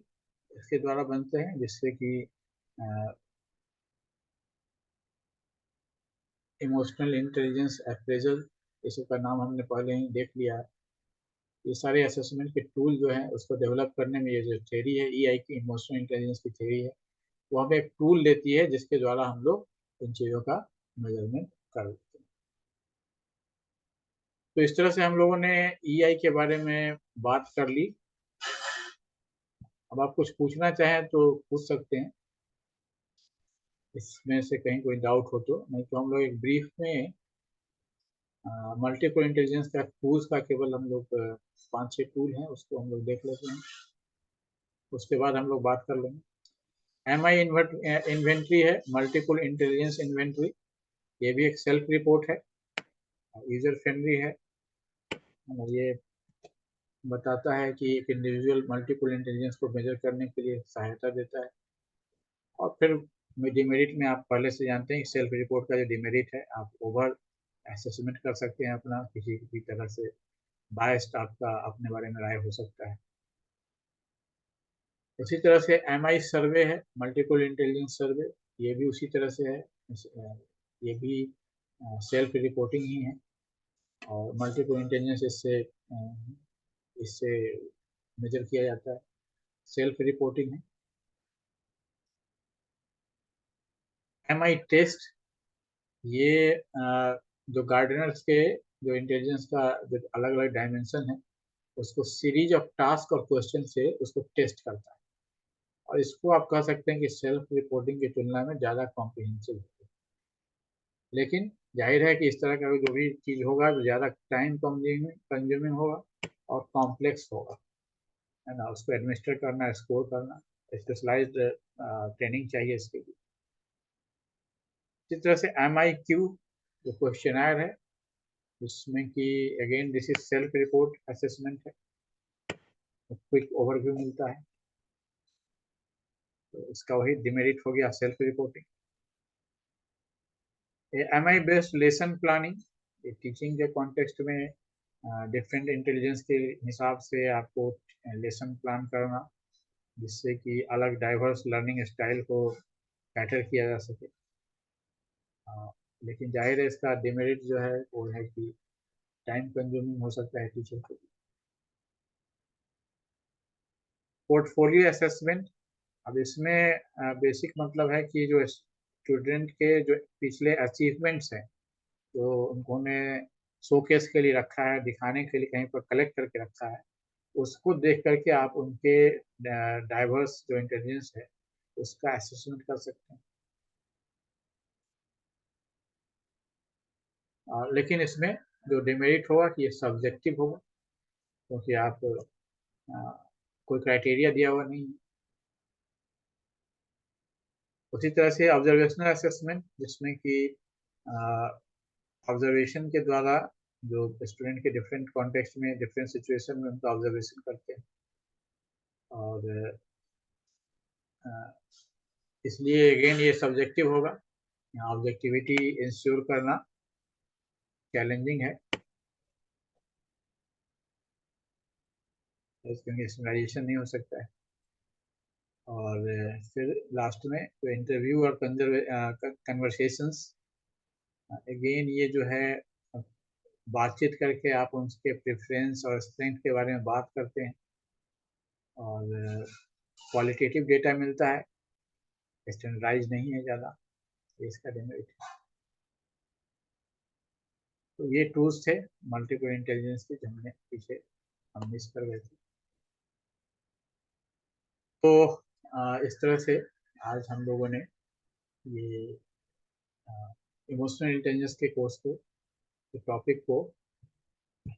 इसके द्वारा बनते हैं, जिससे कि इमोशनल इंटेलिजेंस अप्रेजल, इसी का नाम हमने पहले ही देख लिया है। ये सारे असेसमेंट के टूल जो है उसको डेवलप करने में, ये जो थ्योरी है EI की, इमोशनल इंटेलिजेंस की थ्योरी है, वो हमें एक टूल देती है जिसके द्वारा हम लोग इन चीज़ों का मेजरमेंट कर सकते हैं। तो इस तरह से हम लोगों ने ईआई के बारे में बात कर ली। अब आप कुछ पूछना चाहें तो पूछ सकते हैं, इसमें से कहीं कोई डाउट हो तो। नहीं तो हम लोग एक ब्रीफ में मल्टीपल इंटेलिजेंस का टूल्स का केवल हम लोग 5-6 टूल हैं, उसको हम लोग देख लेते हैं, उसके बाद हम लोग बात कर लेंगे। MI इन्वेंट्री है, मल्टीपल इंटेलिजेंस इन्वेंट्री। ये भी एक सेल्फ रिपोर्ट है, यूजर फ्रेंडली है। ये बताता है कि एक इंडिविजुअल मल्टीपल इंटेलिजेंस को मेजर करने के लिए सहायता देता है। और फिर डिमेरिट में आप पहले से जानते हैं, सेल्फ रिपोर्ट का जो डिमेरिट है, आप ओवर असेसमेंट कर सकते हैं अपना, किसी भी तरह से बायस्ड आपका अपने बारे में राय हो सकता है। उसी तरह से MI सर्वे है, मल्टीपल इंटेलिजेंस सर्वे, ये भी उसी तरह से है। ये भी सेल्फ रिपोर्टिंग ही है, और मल्टीपल इंटेलिजेंस इससे इससे मेजर किया जाता है, सेल्फ रिपोर्टिंग है। MI टेस्ट, ये जो गार्डनर्स के जो इंटेलिजेंस का जो अलग अलग डायमेंशन है, उसको सीरीज ऑफ टास्क और क्वेश्चन से उसको टेस्ट करता है, और इसको आप कह सकते हैं कि सेल्फ रिपोर्टिंग की तुलना में ज़्यादा कॉम्प्रिहेंसिव है। लेकिन जाहिर है कि इस तरह का जो भी चीज़ होगा तो ज़्यादा टाइम कंज्यूमिंग होगा और कॉम्प्लेक्स होगा, है ना। उसको एडमिनिस्टर करना, स्कोर करना, स्पेशलाइज्ड ट्रेनिंग चाहिए इसके लिए। इसी तरह से MIQ जो क्वेश्चनर है, जिसमें कि again this is self report assessment है, क्विक ओवरव्यू मिलता है, तो इसका वही डिमेरिट हो गया, self reporting. MI based lesson planning, teaching के कॉन्टेक्स्ट में डिफरेंट इंटेलिजेंस के हिसाब से आपको लेसन प्लान करना, जिससे कि अलग डाइवर्स लर्निंग स्टाइल को कैटर किया जा सके। लेकिन जाहिर है इसका डिमेरिट जो है वो है कि टाइम कंज्यूमिंग हो सकता है टीचर को। पोर्टफोलियो असेसमेंट, अब इसमें बेसिक मतलब है कि जो स्टूडेंट के जो पिछले अचीवमेंट्स हैं, जो उन्होंने शोकेस के लिए रखा है, दिखाने के लिए कहीं पर कलेक्ट करके रखा है, उसको देख करके आप उनके डाइवर्स जो इंटेलिजेंस है उसका असेसमेंट कर सकते हैं। लेकिन इसमें जो डिमेरिट होगा कि ये सब्जेक्टिव होगा, क्योंकि आप कोई क्राइटेरिया दिया हुआ नहीं है। उसी तरह से ऑब्जर्वेशनल असेसमेंट, जिसमें कि ऑब्जर्वेशन के द्वारा जो स्टूडेंट के डिफरेंट कॉन्टेक्स्ट में, डिफरेंट सिचुएशन में उनका ऑब्जर्वेशन करते हैं, और इसलिए अगेन ये सब्जेक्टिव होगा। यहाँ ऑब्जेक्टिविटी इंश्योर करना चैलेंजिंग है, क्योंकि स्टैंडर्डाइजेशन नहीं हो सकता है। और फिर लास्ट में तो इंटरव्यू और कन्वर्सेशंस, अगेन ये जो है बातचीत करके आप उनके प्रेफरेंस और स्ट्रेंथ के बारे में बात करते हैं, और क्वालिटेटिव डेटा मिलता है, स्टैंडर्डाइज नहीं है ज़्यादा, इसका डिमेरिट है। तो ये टूल्स थे मल्टीपल इंटेलिजेंस के, जो हमने पीछे हम मिस कर गए थे। तो इस तरह से आज हम लोगों ने ये इमोशनल इंटेलिजेंस के कोर्स को, टॉपिक को